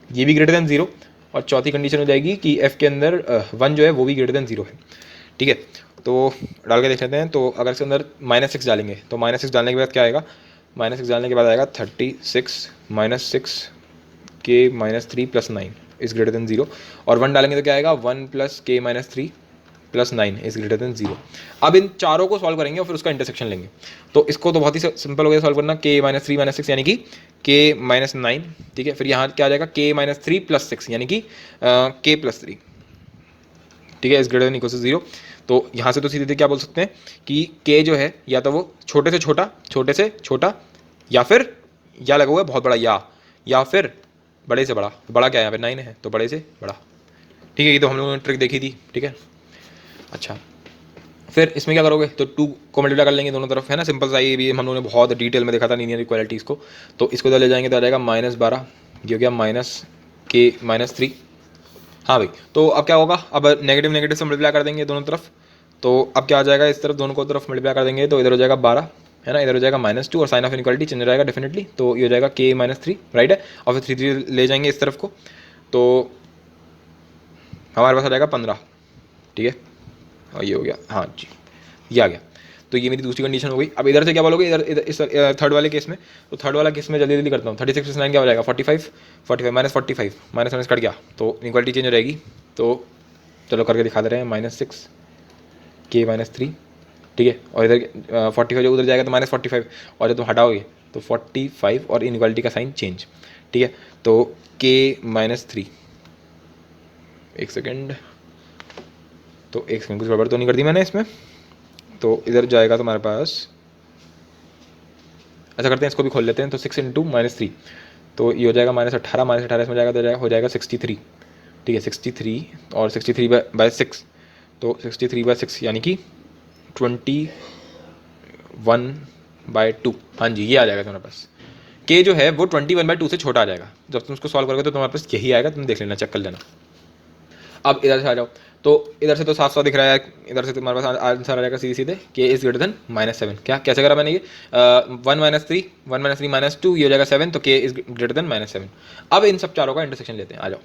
ये भी ग्रेटर देन 0, और चौथी कंडीशन हो जाएगी कि f के अंदर 1 जो है वो भी ग्रेटर देन 0 है, ठीक है। तो डाल के देख लेते हैं। तो अगर इसके अंदर -6 डालेंगे तो -6 डालने के बाद क्या आएगा? -6 डालने के बाद आएगा 36 -6 k-3 + 9 इज़ ग्रेटर देन 0, और 1 डालेंगे तो क्या आएगा? 1 + k-3 + 9 इज़ ग्रेटर देन 0। अब इन चारों को सॉल्व करेंगे और फिर उसका इंटरसेक्शन लेंगे। तो इसको तो बहुत ही सिंपल हो गया सॉल्व करना, k-3 - 6 यानी कि k-9, ठीक है। फिर यहाँ क्या आ जाएगा? k-3 + 6 यानी कि k+3, ठीक है, is greater than equal to 0। तो यहाँ से तो सीधे सीधे क्या बोल सकते हैं कि k जो है या तो वो छोटे से छोटा, या फिर या लगा हुआ है बहुत बड़ा, या फिर बड़े से बड़ा। बड़ा क्या है यहाँ पे? 9 है, तो बड़े से बड़ा, ठीक है। ये तो हम लोगों ने ट्रिक देखी थी, ठीक है। अच्छा, फिर इसमें क्या करोगे? तो 2 को मल्टीप्लाई कर लेंगे दोनों तरफ, है ना, सिंपल सा। ये भी हम लोगों ने बहुत डिटेल में देखा था लीनियर इक्वालिटीज़ को। तो इसको इधर ले जाएंगे तो आ जाएगा -12, ये हो गया -k-3। हाँ भाई, तो अब क्या होगा? अब नेगेटिव से मल्टीप्लाई कर देंगे दोनों तरफ। तो अब क्या आ जाएगा? इस तरफ दोनों को तरफ मल्टीप्लाई कर देंगे तो इधर हो जाएगा 12, है ना, इधर हो जाएगा -2, और साइन ऑफ इनइक्वालिटी चेंज हो जाएगा डेफिनेटली। तो ये हो जाएगा k-3, राइट है, और फिर 3 ले जाएंगे इस तरफ को, तो हमारे पास आ जाएगा 15, ठीक है, और ये हो गया, हाँ जी, ये आ गया। तो ये मेरी दूसरी कंडीशन हो गई। अब इधर से क्या बोलोगे? इधर इस थर्ड वाले केस में, तो थर्ड वाला केस में जल्दी जल्दी करता हूँ। 36 + 9 क्या हो जाएगा? 45 -45 माइनस कट गया, तो इक्वालिटी चेंज हो जाएगी। तो चलो करके दिखा दे रहे हैं, -6 k-3 ठीक है, और इधर 45 जो उधर जाएगा तो -45, और जब तुम हटाओगे तो 45 और इनइक्वालिटी का साइन चेंज। ठीक है, तो k-3, एक सेकेंड, तो एक सेकेंड, कुछ गड़बड़ तो नहीं कर दी मैंने इसमें। तो इधर जाएगा तुम्हारे पास, ऐसा करते हैं इसको भी खोल लेते हैं, तो 6 × -3, तो ये हो जाएगा -18, -18 इसमें जाएगा तो हो जाएगा 63। ठीक है, 63 और 63/6, तो 63/6 यानी कि 21/2। हाँ जी, ये आ जाएगा तुम्हारे पास। के जो है वो 21/2 से छोटा आ जाएगा। जब तुम उसको सॉल्व करोगे तो तुम्हारे पास यही आएगा, तुम देख लेना, चेक कर लेना। अब इधर से आ जाओ, तो इधर से तो साफ साफ दिख रहा है, इधर से तुम्हारे पास आंसर आ जाएगा सीधे सीधे, के इज ग्रेटर देन -7। क्या कैसे करा मैंने ये, 1 - 3 -2, ये हो जाएगा 7, तो के इज ग्रेटर देन -7। अब इन सब चारों का इंटरसेक्शन लेते हैं, आ जाओ।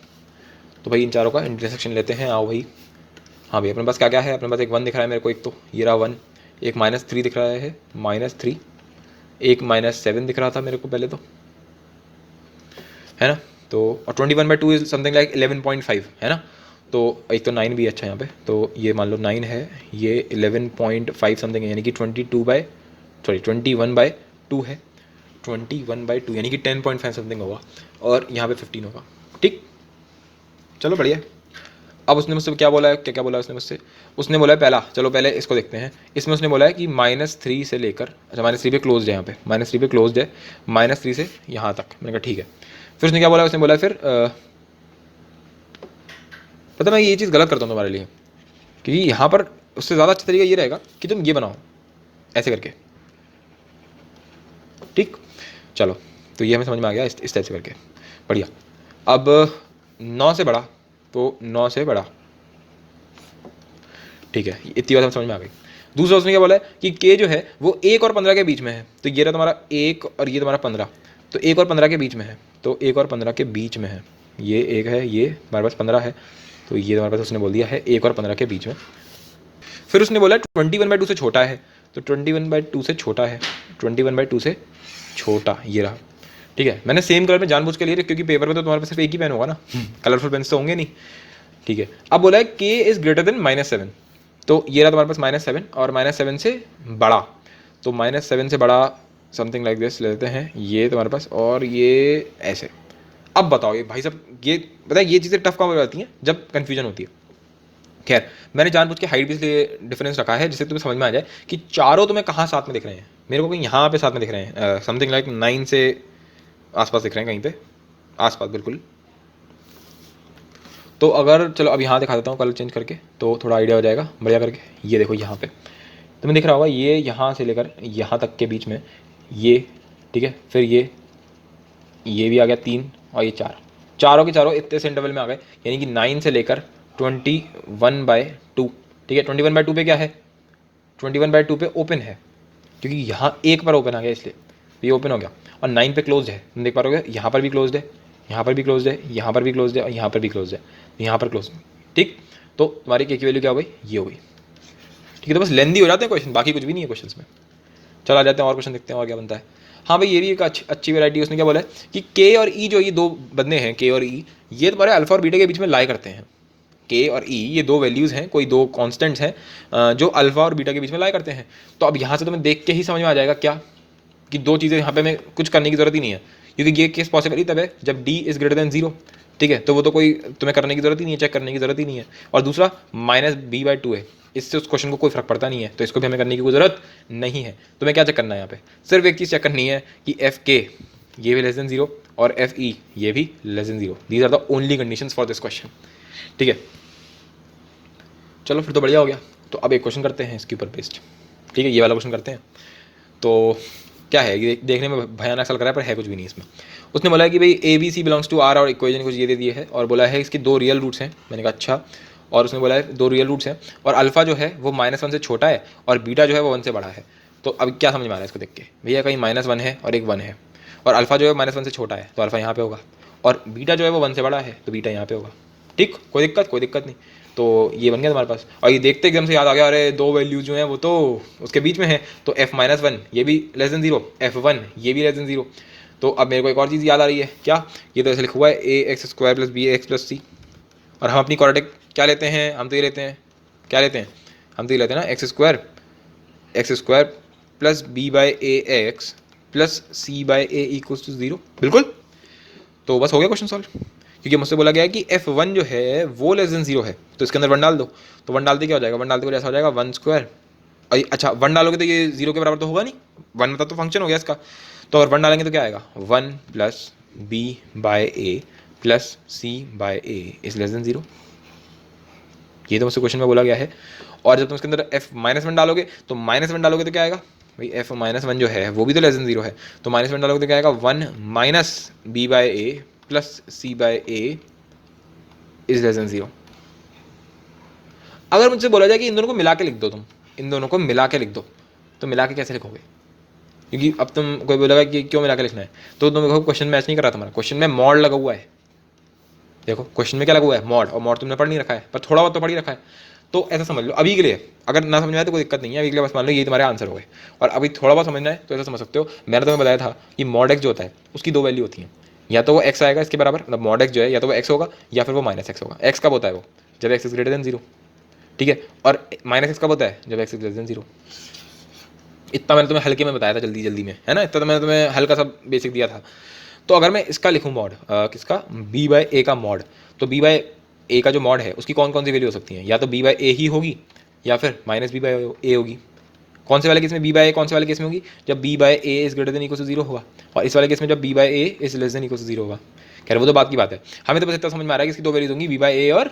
तो भाई इन चारों का इंटरसेक्शन लेते हैं, आओ भाई। हाँ भाई, अपने पास क्या क्या है, अपने पास एक 1 दिख रहा है मेरे को, एक तो ये रहा 1, एक -3 दिख रहा है, -3, एक -7 दिख रहा था मेरे को पहले, तो है ना। तो और 21/2 इज समथिंग लाइक 11.5, है ना। तो एक तो 9 भी अच्छा यहाँ पे, तो ये मान लो 9 है, ये 11.5 समथिंग है, यानी कि 21/2 है, 21/2 यानी कि 10.5 समथिंग होगा, और यहाँ पे 15 होगा। ठीक, चलो बढ़िया। अब उसने मुझसे क्या बोला है, क्या क्या बोला है उसने मुझसे, उसने बोला है पहला, चलो पहले इसको देखते हैं। इसमें उसने बोला है कि -3 से लेकर, अच्छा -3 पे क्लोज्ड है, यहाँ पे -3 पे क्लोज्ड है, -3 से यहाँ तक। मैंने कहा ठीक है। फिर उसने क्या बोला, उसने बोला फिर पता मैं ये चीज़ गलत करता हूँ तुम्हारे लिए, क्योंकि यहाँ पर उससे ज़्यादा अच्छा तरीका ये रहेगा कि तुम ये बनाओ ऐसे करके। ठीक, चलो, तो ये हमें समझ में आ गया, इस टाइप से करके, बढ़िया। अब 9 से बड़ा, तो 9 से बड़ा, ठीक है, इतनी बात हमें समझ में आ गई। दूसरा उसने क्या बोला है कि के जो है वो 1 और 15 के बीच में है, तो ये रहा तुम्हारा 1 और ये तुम्हारा 15, तो 1 और 15 के बीच में है, तो 1 और 15 के बीच में है, ये 1 है, ये हमारे पास 15 है, तो ये हमारे पास उसने बोल दिया है 1 और 15 के बीच में। फिर उसने बोला 21/2 से छोटा है, तो 21/2 से छोटा है, 21/2 से छोटा, ये रहा। ठीक है, मैंने सेम कलर में जानबूझ के लिए, क्योंकि पेपर में तो तुम्हारे पास सिर्फ एक ही पेन होगा ना, कलरफुल पेन्स तो होंगे नहीं। ठीक है, अब बोला है के इज ग्रेटर देन -7, तो ये रहा तुम्हारे पास -7, और -7 से बड़ा, तो -7 से बड़ा समथिंग लाइक दिस ले लेते हैं, ये तुम्हारे पास, और ये ऐसे। अब बताओ ये भाई साहब, ये बताए ये चीज़ें टफ कब हो जाती हैं, जब कन्फ्यूजन होती है। खैर, मैंने जानबूझ के हाइट भी इसलिए डिफरेंस रखा है जिससे तुम्हें समझ में आ जाए कि चारों तुम्हें कहाँ साथ में दिख रहे हैं। मेरे को कहीं यहाँ पे साथ में दिख रहे हैं, समथिंग लाइक 9 से आसपास दिख रहे हैं, कहीं पे आसपास बिल्कुल। तो अगर चलो अब यहाँ दिखा देता हूँ कलर चेंज करके, तो थोड़ा आइडिया हो जाएगा बढ़िया करके। ये देखो यहाँ पे तुम्हें दिख रहा होगा, ये यहाँ से लेकर यहाँ तक के बीच में ये, ठीक है, फिर ये भी आ गया 3, और ये 4, चारों के चारों इतने से इंटरवल में आ गए, यानी कि 9 से लेकर 21/2। ठीक है, 21/2 पे क्या है, 21/2 पे ओपन है, क्योंकि यहाँ एक पर ओपन आ गया इसलिए ये ओपन हो गया, और 9 पे क्लोज है, तुम देख पा रहे हो, यहाँ पर भी क्लोज है, यहाँ पर भी क्लोज है, यहाँ पर भी क्लोज है, और यहाँ पर भी क्लोज है, यहाँ पर क्लोज। ठीक, तो तुम्हारी के की वैल्यू क्या हो गई, ये हो गई। ठीक है, तो बस लेंदी हो जाते हैं क्वेश्चन, बाकी कुछ भी नहीं है क्वेश्चन में। चला जाते हैं और क्वेश्चन देखते हैं और क्या बनता है। हाँ भाई, ये भी एक अच्छी वैरायटी। उसने क्या बोला है कि के और ई जो ये दो बंदे हैं, के और ई, ये तुम्हारे अल्फा और बीटा के बीच में लाई करते हैं। के और ई ये दो वैल्यूज़ हैं, कोई दो कॉन्स्टेंट्स हैं जो अल्फा और बीटा के बीच में लाई करते हैं। तो अब यहाँ से तुम्हें देख के ही समझ में आ जाएगा क्या, कि दो चीज़ें यहाँ पे हमें कुछ करने की ज़रूरत ही नहीं है, क्योंकि ये केस पॉसिबल ही तब है जब डी इज़ ग्रेटर देन 0। ठीक है, तो वो तो कोई तुम्हें करने की ज़रूरत ही नहीं है, चेक करने की ज़रूरत ही नहीं है। और दूसरा -b/2 है, इससे उस क्वेश्चन को कोई फर्क पड़ता नहीं है, तो इसको भी हमें करने की कोई ज़रूरत नहीं है। तुम्हें क्या चेक करना है यहाँ पे, सिर्फ एक चीज़ चेक करनी है कि एफ के ये भी लेस देन 0 और एफ ई ये भी less than 0। These are the only conditions for this question. ठीक है, चलो फिर तो बढ़िया हो गया। तो अब एक क्वेश्चन करते हैं इसके ऊपर बेस्ड। ठीक है, ये वाला क्वेश्चन करते हैं। तो क्या है, ये देखने में भयानक सा लग रहा है पर है कुछ भी नहीं इसमें। उसने बोला है कि भाई a b c belongs to R, और इक्वेशन कुछ ये दे दिए है, और बोला है इसके दो रियल रूट्स हैं। मैंने कहा अच्छा, और उसने बोला है दो रियल रूट्स हैं, और अल्फा जो है वो -1 से छोटा है, और बीटा जो है वो 1 से बड़ा है। तो अब क्या समझ में आ रहा है इसको देख के, भैया कहीं -1 है और एक 1 है, और अल्फा जो है -1 से छोटा है, तो अल्फा यहाँ पे होगा, और बीटा जो है वो 1 से बड़ा है, तो बीटा यहाँ पे होगा। ठीक, कोई दिक्कत नहीं। तो ये बन गया तुम्हारे पास। और ये देखते एकदम से याद आ गया, अरे दो वैल्यूज जो हैं वो तो उसके बीच में है, तो f-1 ये भी लेस देन 0, f1 ये भी लेस देन 0। तो अब मेरे को एक और चीज़ याद आ रही है, क्या, ये तो ऐसे लिखा हुआ है ax² + bx + c, और हम अपनी क्वाड्रेटिक क्या लेते हैं, हम तो ये लेते हैं, क्या लेते हैं, हम तो ये लेते हैं ना x² x square plus b by a x plus c by a equals to 0। बिल्कुल, तो बस हो गया क्वेश्चन सॉल्व, क्योंकि मुझसे बोला गया है कि f1 जो है वो लेस देन 0 है, तो इसके अंदर 1 डाल दो। तो 1 डालते क्या हो जाएगा, 1 डालते ऐसा हो जाएगा 1 स्क्वायर। अच्छा 1 डालोगे तो ये 0 के बराबर तो होगा नहीं, 1 मतलब तो फंक्शन हो गया इसका। तो अगर 1 डालेंगे तो क्या आएगा, 1 plus b by a plus c by a is less than 0। ये तो मुझसे क्वेश्चन में बोला गया है। और जब तुम इसके अंदर f माइनस 1 डालोगे तो -1 डालोगे तो क्या आएगा भाई, f माइनस 1 जो है वो भी तो लेस देन 0 है, तो -1 डालोगे तो क्या आएगा 1 minus b by a plus c by a is less than 0। अगर मुझसे बोला जाए कि इन दोनों को मिला के लिख दो, तुम इन दोनों को मिला के लिख दो, तो मिला के कैसे लिखोगे, क्योंकि अब तुम कोई बोलेगा कि क्यों मिला के लिखना है, तो तुम देखो क्वेश्चन मैच नहीं कर रहा तुम्हारा, क्वेश्चन में मॉड लगा हुआ है। देखो क्वेश्चन में क्या लगा हुआ है, मॉड, और मॉड तुमने पढ़ नहीं रखा है, पर थोड़ा बहुत तो पढ़ ही रखा है। तो ऐसा समझ लो अभी के लिए, अगर ना समझ में आए तो कोई दिक्कत नहीं है, अभी के लिए बस मान लो ये तुम्हारे आंसर हो गए। और अभी थोड़ा बहुत समझना है तो ऐसा समझ सकते हो, मैंने तुम्हें बताया था कि मॉड एक्स जो होता है उसकी 2 वैल्यू होती हैं, या तो वो एक्स आएगा इसके बराबर, मतलब मॉड एक्स जो है या तो वो एक्स होगा या फिर वो माइनस एक्स होगा। एक्स कब होता है वो, जब एक्स इज ग्रेटर देन 0, ठीक है, और माइनस एक्स कब होता है, जब एक्स इज लेस देन 0। इतना मैंने तुम्हें हल्के में बताया था, जल्दी जल्दी में, है ना, इतना तो मैंने तुम्हें हल्का सा बेसिक दिया था। तो अगर मैं इसका लिखूँ मॉड, किसका, बी बाय ए का मॉड, तो बी बाय ए का जो मॉड है उसकी कौन कौन सी वैल्यू हो सकती है, या तो बी बाय ए ही होगी या फिर माइनस बी बाय ए होगी। कौन से वाले केस में बी बाय ए, कौन से वाले केस में होगी, जब b by a is greater than equal to 0 होगा, और इस वाले केस में जब b by a is less than equal to 0 होगा। खैर वो तो बात की बात है, हमें तो बस इतना समझ में आ रहा है कि इसकी 2 वैल्यूज होंगी, बी बाय ए और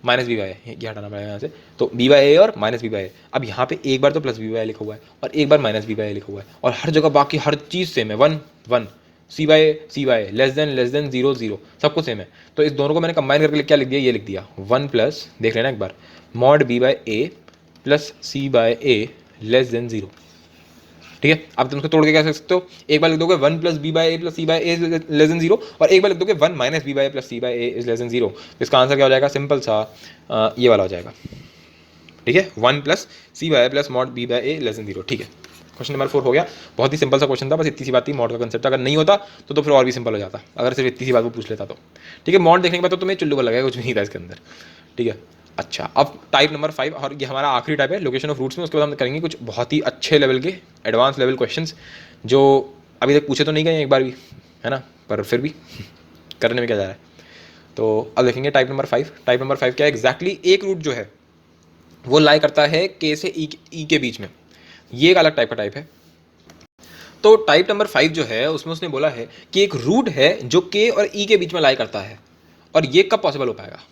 माइनस बी बाय ए, ये हटाना पड़ेगा यहाँ से। तो बी बाय ए और माइनस बी बाय ए, अब यहाँ पे एक बार तो प्लस बी बाय ए लिखा हुआ है और एक बार माइनस बी बाय ए लिखा हुआ है, और हर जगह बाकी हर चीज़ सेम है, 1 1, सी बाय लेस देन 0 0, सब कुछ सेम है। तो इस दोनों को मैंने कंबाइन करके क्या लिख दिया, ये लिख दिया 1 प्लस, देख लेना एक बार, mod B by a plus c by a less than 0। ठीक है, अब तुम उसको तोड़ के क्या कर सकते हो, एक बार लिख दोगे 1 plus b by a plus c by a less than 0, और एक बार लिख दोगे 1 minus b by a plus c by a is less than 0। तो इसका आंसर क्या हो जाएगा, सिंपल सा ये वाला हो जाएगा। ठीक है, 1 plus c by a plus mod B by a less than 0। ठीक है, क्वेश्चन नंबर 4 हो गया। बहुत ही सिंपल सा क्वेश्चन था, बस इतनी सी बात थी मॉड का कंसेप्ट, अगर नहीं होता तो फिर और भी सिंपल हो जाता, अगर सिर्फ इतनी सी बात वो पूछ लेता तो। ठीक है, मॉड देखने के बाद तो तुम्हें चुल्लू पर लगेगा, कुछ भी नहीं था इसके अंदर। ठीक है, अच्छा अब टाइप नंबर 5, और ये हमारा आखिरी टाइप है लोकेशन ऑफ रूट्स में। उसके बाद हम करेंगे कुछ बहुत ही अच्छे लेवल के एडवांस लेवल क्वेश्चंस जो अभी तक पूछे तो नहीं गए एक बार भी, है ना, पर फिर भी करने में क्या जा रहा है। तो अब देखेंगे टाइप नंबर 5। टाइप नंबर 5 क्या है, एग्जैक्टली एक रूट जो है वो लाई करता है के से ई के बीच में, ये एक अलग टाइप का टाइप है। तो टाइप नंबर 5 जो है उसमें उसने बोला है कि एक रूट है जो के और ई के बीच में लाई करता है, और ये कब पॉसिबल हो पाएगा।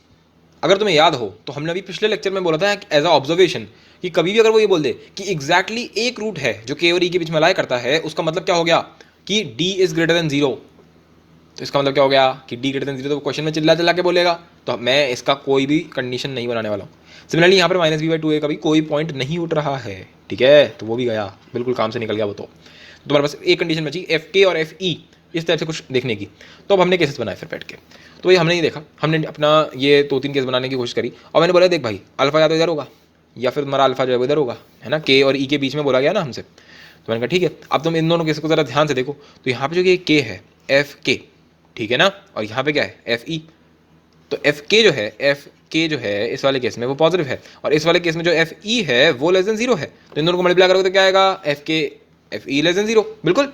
अगर तुम्हें याद हो तो हमने अभी पिछले लेक्चर में बोला था एज अ ऑब्जर्वेशन कि कभी भी अगर वो ये बोल दे कि एग्जैक्टली एक रूट है जो के और ई के बीच में लाई करता है, उसका मतलब क्या हो गया कि डी इज ग्रेटर देन 0। तो इसका मतलब क्या हो गया कि डी ग्रेटर देन 0, तो क्वेश्चन में चिल्ला चिल्ला के बोलेगा, तो मैं इसका कोई भी कंडीशन नहीं बनाने वाला हूँ। सिमिलरली यहाँ पर माइनस बी बाई 2 ए का भी कोई पॉइंट नहीं उठ रहा है, ठीक है, तो वो भी गया, बिल्कुल काम से निकल गया वो। तो तुम्हारे पास एक कंडीशन बची एफ के और एफ ई, इस टाइप से कुछ देखने की। तो अब हमने केसेस बनाए फिर बैठ के, तो ये हमने नहीं देखा, हमने अपना ये 2-3 केस बनाने की कोशिश करी, और मैंने बोला देख भाई अल्फा या तो इधर होगा या फिर तुम्हारा अल्फा जो है वो इधर होगा, है ना, के और ई के बीच में बोला गया ना हमसे। तो मैंने कहा ठीक है, अब तुम इन दोनों केस को ज़रा ध्यान से देखो। तो यहाँ पे जो ये के है एफ के, ठीक है ना, और यहाँ पे क्या है एफ ई। तो एफ के जो है इस वाले केस में वो पॉजिटिव है, और इस वाले केस में जो एफ ई है वो लेस देन 0 है। तो इन दोनों को मल्टीप्लाई करोगे तो क्या आएगा, एफ के एफ ई लेस देन 0। बिल्कुल,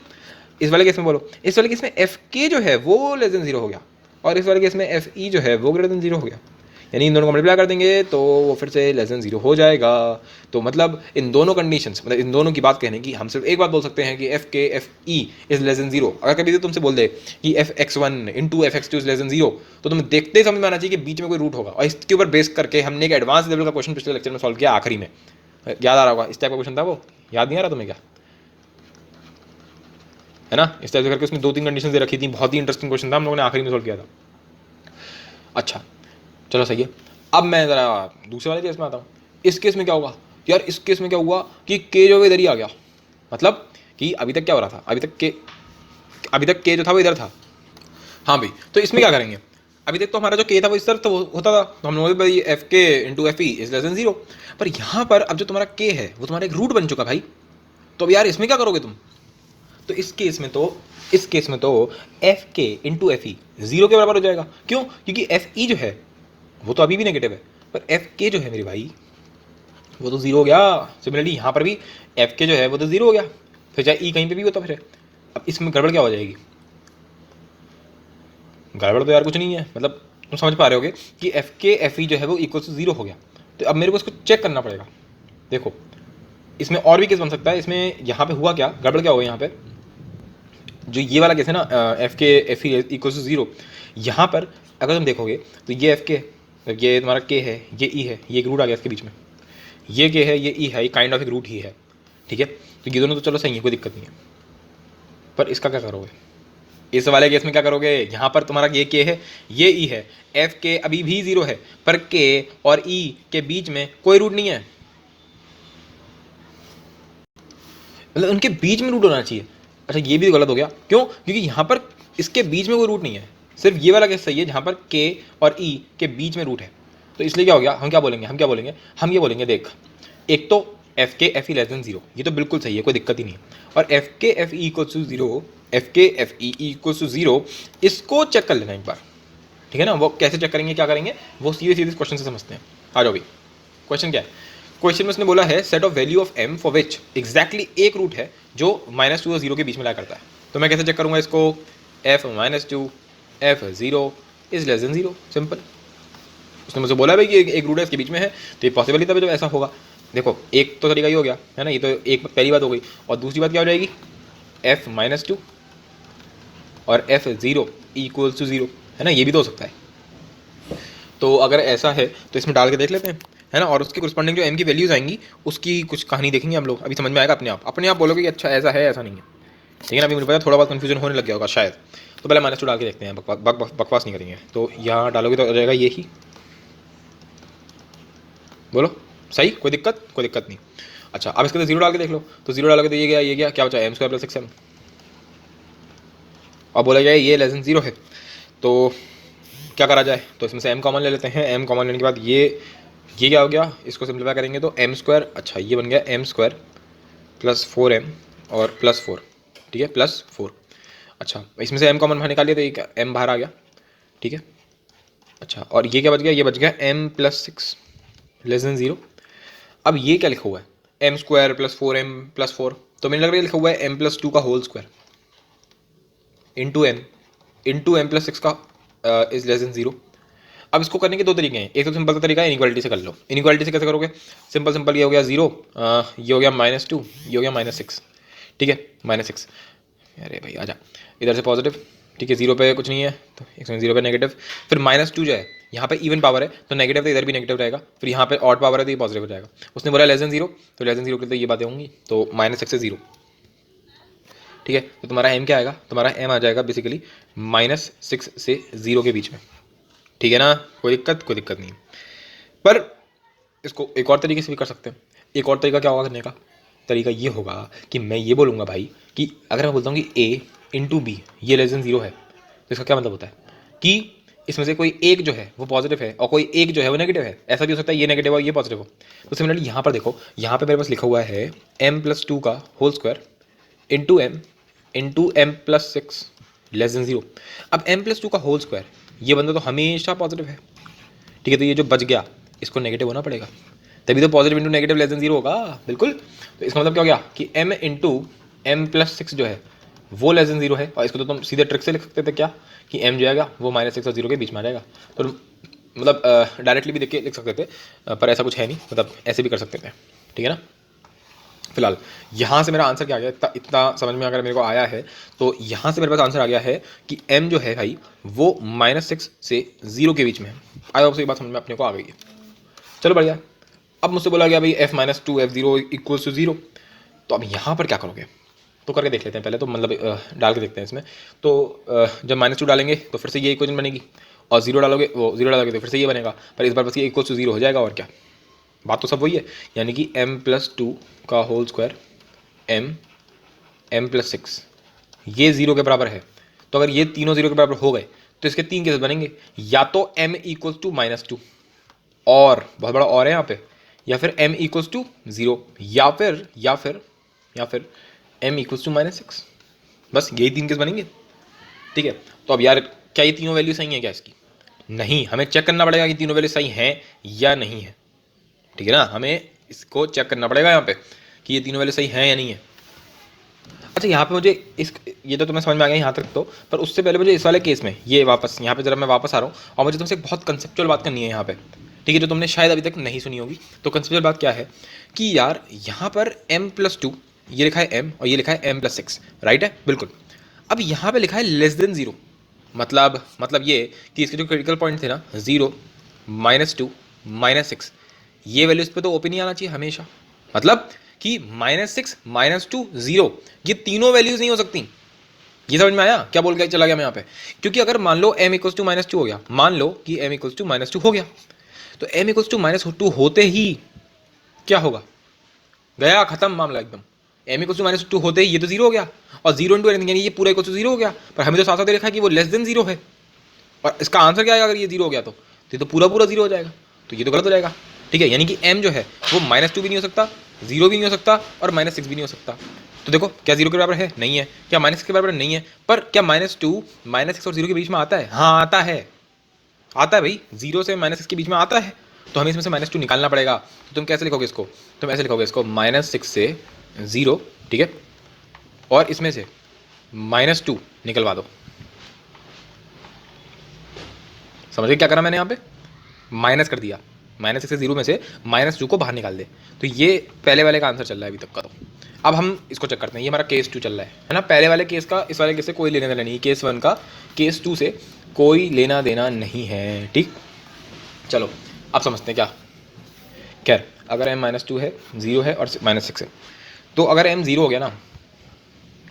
इस वाले केस में बोलो, इस वाले केस में एफ के जो है वो लेस देन 0 हो गया, और इस वाले केस में एफ ई जो है वो ग्रेटर देन 0 हो गया। यानी इन दोनों को मल्टीप्लाई कर देंगे तो वो फिर से लेस देन 0 हो जाएगा। तो मतलब इन दोनों कंडीशंस, मतलब इन दोनों की बात कहने की हम सिर्फ एक बात बोल सकते हैं कि एफ के F E is less than 0। अगर कभी तो तुमसे बोल दे कि F x 1 into F x 2 is less than 0, तो तुम्हें देखते ही समझ में आना चाहिए कि बीच में कोई रूट होगा। और इसके ऊपर बेस करके हमने एक एडवांस लेवल का क्वेश्चन पिछले लेक्चर में सॉल्व किया आखिरी में, याद आ रहा होगा, इस टाइप का क्वेश्चन था वो, याद नहीं आ रहा तुम्हें क्या, है ना, इस टाइप से करके उसमें 2-3 कंडीशन दे रखी थी, बहुत ही इंटरेस्टिंग क्वेश्चन था, हम लोगों ने आखिरी में सॉल्व किया था। अच्छा चलो सही है, अब मैं ज़रा दूसरे वाले केस में आता हूँ। इस केस में क्या होगा यार, इस केस में क्या हुआ कि के जो है इधर ही आ गया, मतलब कि अभी तक क्या हो रहा था, अभी तक के जो था वो इधर था। हाँ भाई, तो इसमें क्या करेंगे, अभी तक तो हमारा जो के था वो इस तरफ तो होता था, तो हम लोग भाई एफ के into F E is less than 0। पर यहाँ पर अब जो तुम्हारा के है वो तुम्हारा एक रूट बन चुका भाई। तो अब यार इसमें क्या करोगे तुम, तो इस केस में तो एफ के इंटू एफ ई 0 के बराबर हो जाएगा। क्यों, क्योंकि एफ ई जो है वो तो अभी भी नेगेटिव है, पर एफ के जो है मेरे भाई वो तो जीरो हो गया। सिमिलरली यहाँ पर भी एफ के जो है वो तो जीरो हो गया, फिर चाहे ई कहीं पे भी होता फिर। अब इसमें गड़बड़ क्या हो जाएगी? गड़बड़ तो यार कुछ नहीं है, मतलब तुम समझ पा रहे होगे कि एफ के एफ ई जो है वो इक्वल टू जीरो हो गया। तो अब मेरे को इसको चेक करना पड़ेगा। देखो इसमें और भी केस बन सकता है। इसमें यहाँ पे हुआ क्या, गड़बड़ क्या हुआ यहाँ पे, जो ये वाला केस है ना एफ के F E equal to zero, यहाँ पर अगर तुम देखोगे तो ये एफ के, ये तुम्हारा के है, ये ई है, ये एक रूट आ गया इसके बीच में, ये के है, ये ई है, ये काइंड ऑफ एक रूट ही है, ठीक है। तो ये दोनों तो चलो सही है, कोई दिक्कत नहीं है। पर इसका क्या करोगे? इस वाले केस में क्या करोगे? यहाँ पर तुम्हारा ये के है, ये ई है, एफ के अभी भी जीरो है, पर के और ई के बीच में कोई रूट नहीं है, मतलब उनके बीच में रूट होना चाहिए। अच्छा ये भी गलत हो गया, क्यों? क्योंकि यहाँ पर इसके बीच में कोई रूट नहीं है, सिर्फ ये वाला केस सही है जहाँ पर के और ई के बीच में रूट है। तो इसलिए क्या हो गया, हम क्या बोलेंगे, हम ये बोलेंगे देख, एक तो एफ के F E less than zero, ये तो बिल्कुल सही है, कोई दिक्कत ही नहीं है। और एफ के F E equal to zero, F के F E equal to zero, इसको चेक कर लेना एक बार, ठीक है ना। वो कैसे चेक करेंगे, क्या करेंगे, वो सीधे सीधे क्वेश्चन से समझते हैं। आ जाओ भाई, क्वेश्चन क्या है? क्वेश्चन में उसने बोला है set of value of m for which exactly एक रूट है जो -2 और 0 के बीच में ला करता है। तो मैं कैसे चेक करूंगा इसको? F -2 F 0 is less than 0, simple. उसने मुझे बोला भाई कि एक रूट है इसके बीच में है, तो ये पॉसिबल ही तब जब ऐसा होगा। देखो एक तो तरीका ही हो गया है ना, ये तो एक पहली बात हो गई। और दूसरी बात क्या हो जाएगी, एफ -2 और एफ 0 इक्वल्स टू 0, है ना, ये भी तो हो सकता है। तो अगर ऐसा है तो इसमें डाल के देख लेते हैं, है ना। और उसके करस्पॉन्डिंग जो एम की वैल्यूज आएंगी उसकी कुछ कहानी देखेंगे हम लोग, अभी समझ में आएगा अपने आप बोलोगे कि अच्छा ऐसा है ऐसा नहीं है, ठीक है ना। अभी मुझे पता थोड़ा बहुत कन्फ्यूजन होने लग गया होगा शायद। तो पहले -2 डाल के देखते हैं, बकवास नहीं करेंगे। तो यहाँ डालोगे तो आ जाएगा ये ही, बोलो सही, कोई दिक्कत नहीं। अच्छा अब इसके तो 0 डाल के देख लो, तो 0 डालोगे तो ये गया क्या बचा, m² + 6m। अब बोला गया ये लेस देन 0 है, तो क्या करा जाए? तो इसमें से m कॉमन ले लेते हैं। m कॉमन लेने के बाद ये क्या हो गया, इसको सिंप्लीफाई करेंगे तो m², अच्छा ये बन गया m² + 4m और +4, ठीक है, +4। अच्छा इसमें से m कॉमन बाहर निकालिए तो ये m बाहर आ गया, ठीक है। अच्छा और ये क्या बच गया, ये बच गया m + 6 लेस देन 0। अब ये क्या लिखा हुआ है, m² + 4m + 4, तो मैंने लग रहा है लिखा हुआ है m + 2 का होल स्क्वायर इंटू m + 6 का इज लेस देन 0। अब इसको करने के दो तरीके हैं, एक तो सिंपल सा तरीका है इनइक्वालिटी से कर लो। इनइक्वालिटी से कैसे करोगे, सिंपल ये हो गया 0, ये हो गया -2, ये हो गया -6, ठीक है, -6। अरे भाई आजा, इधर से पॉजिटिव, ठीक है, 0 पे कुछ नहीं है तो इसमें 0 पे नेगेटिव, फिर -2 जो है यहाँ पे इवन पावर है तो नेगेटिव, तो इधर भी नेगेटिव रहेगा, फिर यहाँ पे ऑड पावर है तो ये पॉजिटिव हो जाएगा। उसने बोला लेस देन 0, तो लेस देन 0 के लिए तो ये बातें होंगी, तो -6 से 0, ठीक है। तो तुम्हारा m क्या आएगा, तुम्हारा m आ जाएगा बेसिकली -6 से 0 के बीच में, ठीक है ना, कोई दिक्कत नहीं। पर इसको एक और तरीके से भी कर सकते हैं। एक और तरीका क्या होगा करने का, तरीका ये होगा कि मैं ये बोलूँगा भाई कि अगर मैं बोलता हूँ कि a इंटू बी ये लेस देन 0 है, तो इसका क्या मतलब होता है कि इसमें से कोई एक जो है वो पॉजिटिव है और कोई एक जो है वो नेगेटिव है। ऐसा भी हो सकता है ये नेगेटिव हो ये पॉजिटिव हो। तो सिमिलरली यहाँ पर देखो, यहाँ पे मेरे पास लिखा हुआ है m + 2 का whole square into m + 6 less than 0। अब m + 2 का होल स्क्वायर ये बंदा तो हमेशा पॉजिटिव है, ठीक है, तो ये जो बच गया इसको नेगेटिव होना पड़ेगा, तभी तो positive into negative less than 0 होगा, बिल्कुल। तो इसका मतलब क्या हो गया कि m इंटू m + 6 जो है वो लेस देन 0 है। और इसको तो तुम सीधे ट्रिक से लिख सकते थे क्या कि m जो आएगा वो -6 और 0 के बीच में आ जाएगा। तो मतलब डायरेक्टली भी देख के लिख सकते थे, पर ऐसा कुछ है नहीं, मतलब ऐसे भी कर सकते थे, ठीक है ना। फिलहाल यहाँ से मेरा आंसर क्या आ गया, इतना समझ में अगर मेरे को आया है तो यहाँ से मेरे पास आंसर आ गया है कि m जो है भाई वो -6 से 0 के बीच में है। आई होप से ये बात समझ में अपने को आ गई है, चलो बढ़िया। अब मुझसे बोला गया भाई f -2 f 0 इक्वल्स टू 0, तो अब यहाँ पर क्या करोगे, तो करके देख लेते हैं पहले, तो मतलब डाल के देखते हैं इसमें। तो जब -2 डालेंगे तो फिर से ये इक्वेशन बनेगी, और 0 डालोगे वो 0 डालोगे तो फिर से ये बनेगा, पर इस बार बस ये इक्वल्स टू 0 हो जाएगा, और क्या, बात तो सब वही है। यानी कि m + 2 का होल स्क्वायर m + 6 ये 0 के बराबर है। तो अगर ये तीनों 0 के बराबर हो गए तो इसके 3 केस बनेंगे, या तो m इक्वल्स टू -2, और बहुत बड़ा और है यहाँ पे, या फिर m इक्वल्स टू 0, या फिर m इक्वल्स टू -6, बस यही 3 केस बनेंगे, ठीक है। तो अब यार क्या ये तीनों वैल्यू सही है क्या इसकी? नहीं, हमें चेक करना पड़ेगा कि तीनों वैल्यू सही हैं या नहीं है, ठीक है ना। हमें इसको चेक करना पड़ेगा यहाँ पे कि ये तीनों वैल्यू सही हैं या नहीं है। अच्छा यहाँ पे मुझे इस ये तो तुम्हें समझ में आ गया यहाँ तक तो, पर उससे पहले मुझे इस वाले केस में ये वापस यहाँ पे जरा मैं वापस आ रहा हूँ और मुझे तुमसे एक बहुत कंसेप्चुअल बात करनी है यहाँ पे, ठीक है, जो तुमने शायद अभी तक नहीं सुनी होगी। तो कंसेप्चुअल बात क्या है कि यार यहाँ पर m+2 ये लिखा है m और ये लिखा है m+6, राइट है, बिल्कुल। अब यहाँ पे लिखा है <0, मतलब ये कि इसके जो क्रिटिकल पॉइंट थे ना 0, -2, -6, ये वैल्यूज पे तो ओपन नहीं आना चाहिए हमेशा। मतलब कि -6, -2, 0 ये तीनों वैल्यूज नहीं हो सकती। ये समझ में आया क्या बोल के चला गया मैं यहाँ पे? क्योंकि अगर मान लो m = -2 हो गया, मान लो कि m = -2 हो गया, तो m = -2 होते ही क्या होगा? गया, खत्म मामला एकदम। m = -2 होते ही ये तो 0 हो गया, और 0 × एनीथिंग यानी ये पूरा = 0 हो गया। पर हमें तो साथ साथ लिखा है कि वो <0 है, और इसका आंसर क्या आएगा अगर ये 0 हो गया तो ये तो पूरा 0 हो जाएगा, तो ये तो गलत हो जाएगा, ठीक है। यानी कि m जो है वो -2 भी नहीं हो सकता, 0 भी नहीं हो सकता, और -6 भी नहीं हो सकता। तो देखो क्या 0 के बराबर है? नहीं है। क्या -6 के बराबर? नहीं है। पर क्या -2, -6 और 0 के बीच में आता है? हाँ आता है, आता है भाई, 0 से -6 के बीच में आता है। तो हमें इसमें से -2 निकालना पड़ेगा। तो तुम कैसे लिखोगे इसको? तुम ऐसे लिखोगे इसको, -6 से 0, ठीक है, और इसमें से -2 निकलवा दो। समझ गए क्या करा मैंने यहाँ पे? माइनस कर दिया, -6 से 0 में से -2 को बाहर निकाल दे। तो ये पहले वाले का आंसर चल रहा है अभी तक का। तो अब हम इसको चेक करते हैं। ये हमारा केस 2 चल रहा है ना। पहले वाले केस का इस वाले केस से कोई लेना देना नहीं, केस 1 का केस 2 से कोई लेना देना नहीं है, ठीक। चलो अब समझते हैं क्या। खैर अगर m-2 है, 0 है और -6 है, तो अगर m 0 हो गया ना,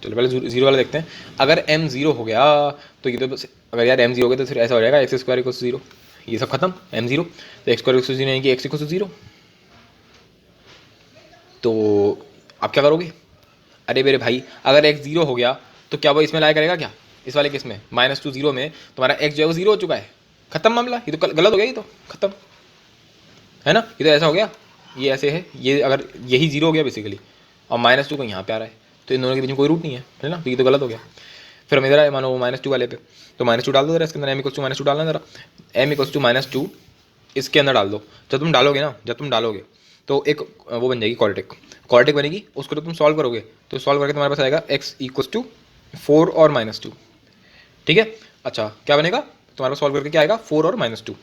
चलो पहले 0 वाला देखते हैं। अगर m 0 हो गया तो ये तो बस, अगर यार m 0 हो गया तो फिर ऐसा हो जाएगा x² = 0, ये सब खत्म, m 0, तो x² = 0 यानी कि x = 0। तो आप क्या करोगे? अरे मेरे भाई अगर x 0 हो गया तो क्या वो इसमें लाया करेगा क्या? इस वाले केस में -2 0 में तुम्हारा x जो है वो 0 हो चुका है, खत्म मामला। ये तो गलत हो गया, ये तो खत्म है ना। ये तो ऐसा हो गया, ये ऐसे है, ये अगर यही 0 हो गया बेसिकली, और -2 को यहाँ पे आ रहा है, तो इन दोनों के बीच में कोई रूट नहीं है ना, तो ये तो गलत हो गया। फिर हम इधर आए, मानो -2 वाले पे, तो -2 डाल दो जरा इसके अंदर, m = -2 डालना जरा, m = -2 इसके अंदर डाल दो। जब तुम डालोगे तो एक वो बन जाएगी क्वाड्रेटिक बनेगी। उसको तो तुम सॉल्व करोगे, तो सॉल्व करके तुम्हारे पास आएगा x = 4 और -2, ठीक है। अच्छा क्या बनेगा तुम्हारे पास सॉल्व करके? क्या आएगा? 4 और -2।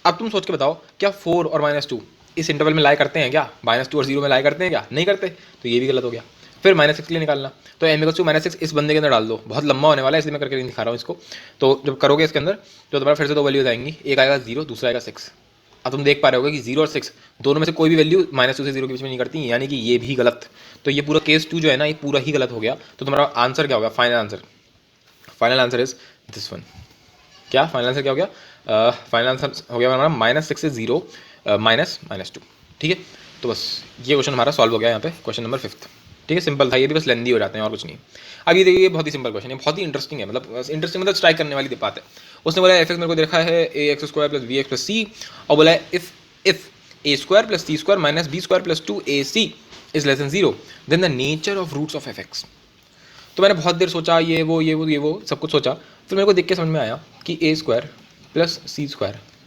अब तुम सोच के बताओ, क्या 4 और -2 इस इंटरवल में लाई करते हैं क्या? -2 और 0 में लाई करते हैं क्या? नहीं करते, तो ये भी गलत हो गया। फिर -6 के लिए निकालना, तो m = -6 इस बंदे के अंदर डाल दो। बहुत लंबा होने वाला है इसलिए मैं करके नहीं दिखा रहा हूँ इसको। तो जब करोगे इसके अंदर तो तुम्हारा फिर से 2 वैल्यूज आएंगी, एक आएगा 0, दूसरा आएगा 6। अब तुम देख पा रहे होगे कि 0 और 6 दोनों में से कोई भी वैल्यू -2 से 0 के बीच में नहीं करती, यानी कि ये भी गलत। तो ये पूरा केस 2 जो है ना, ये पूरा ही गलत हो गया। तो तुम्हारा आंसर क्या होगा? Final answer is this one. क्या फाइनल आंसर क्या हो गया? फाइनल आंसर हो गया हमारा -6 से 0 -2, ठीक है। तो बस ये क्वेश्चन हमारा सॉल्व हो गया यहाँ पे, क्वेश्चन नंबर 5, ठीक है। सिंपल था ये भी, बस लेंदी हो जाते हैं और कुछ नहीं। अब ये देखिए बहुत ही सिंपल क्वेश्चन है, बहुत ही इंटरेस्टिंग है, मतलब स्ट्राइक करने वाली बात है। उसने बोला f मेरे को देखा है ax² + bx + c, और बोला है if a² + c² - b² + 2ac is less than 0 then the nature of roots of fx। तो मैंने बहुत देर सोचा, ये वो सब कुछ सोचा, फिर मेरे को देख के समझ में आया कि a² + c²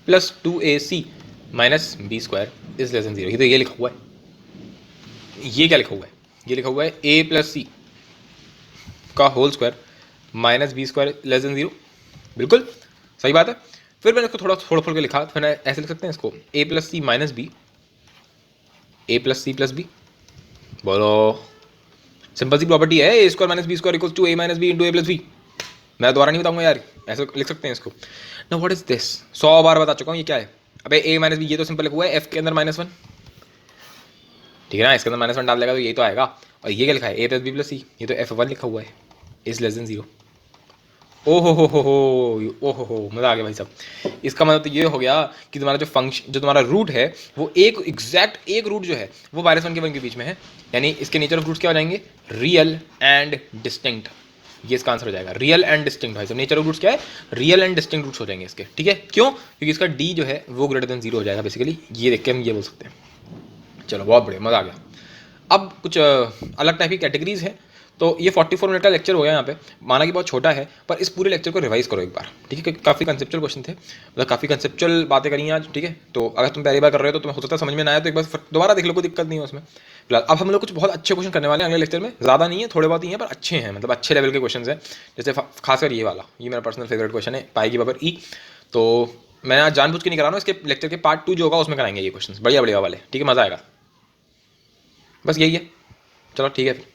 + 2ac - b² is less than 0। ये तो ये लिखा हुआ है। ये क्या लिखा हुआ है? ये लिखा हुआ है a + c का whole square -b² less than 0। बिल्कुल सही बात है। फिर मैंने इसको थोड़ा फोड़ के लिखा, फिर ऐसे लिख सकते हैं इसको a + c - b, a + c + b। बोलो, सिंपल सी प्रॉपर्टी है, a² - b² = a - b × a + b। मैं दोबारा नहीं बताऊंगा यार, ऐसे लिख सकते हैं इसको ना। What is this? 100 बार बता चुका हूँ ये क्या है। अबे a - b ये तो सिंपल लिखा हुआ है, f के अंदर -1, ठीक है ना, इसके अंदर -1 डाल देगा तो यही तो आएगा। और ये क्या लिखा है? a + b + c, ये तो f1 लिखा हुआ है, इज लेस देन 0। ओहो, मज़ा आ गया भाई साहब। इसका मतलब तो ये हो गया कि तुम्हारा जो फंक्शन, जो तुम्हारा रूट है, वो एग्जैक्ट एक रूट जो है वो -1 के 1 के बीच में है। यानी इसके नेचर ऑफ रूट्स क्या हो जाएंगे? Real and distinct. ये इसका आंसर हो जाएगा, रियल एंड डिस्टिंक्ट। भाई साहब नेचर ऑफ रूट्स क्या है? रियल एंड डिस्टिंक्ट रूट्स हो जाएंगे इसके, ठीक है। क्यों? क्योंकि इसका d जो है वो > 0 हो जाएगा बेसिकली। ये देख के हम ये बोल सकते हैं। चलो बहुत बढ़िया, मज़ा आ गया। अब कुछ अलग टाइप की कैटेगरीज है, तो ये 44 मिनट का लेक्चर हो गया यहाँ पे, माना कि बहुत छोटा है, पर इस पूरे लेक्चर को रिवाइज करो एक बार, ठीक है, क्योंकि काफ़ी कंसेप्चुअल क्वेश्चन थे, मतलब काफ़ी कंसेप्चुअल बातें करी हैं आज, ठीक है। तो अगर तुम पहली बार कर रहे हो तो तुम्हें हो सकता है समझ में ना आया, तो एक बार दोबारा देख लो, कोई दिक्कत नहीं है उसमें। फिलहाल अब हम लोग कुछ बहुत अच्छे क्वेश्चन करने वाले हैं अगले लेक्चर में, ज़्यादा नहीं है, थोड़े बहुत ही हैं, पर अच्छे हैं, मतलब अच्छे लेवल के क्वेश्चन हैं। जैसे खासकर ये वाला, ये मेरा पर्सनल फेवरेट क्वेश्चन है, पाई की पावर ई। तो मैं आज जानबूझ के नहीं करा रहा हूँ, इसके लेक्चर के पार्ट 2 जो होगा उसमें कराएंगे ये क्वेश्चन, बढ़िया बढ़िया वाले, ठीक है, मज़ा आएगा। बस यही है, चलो ठीक है फिर।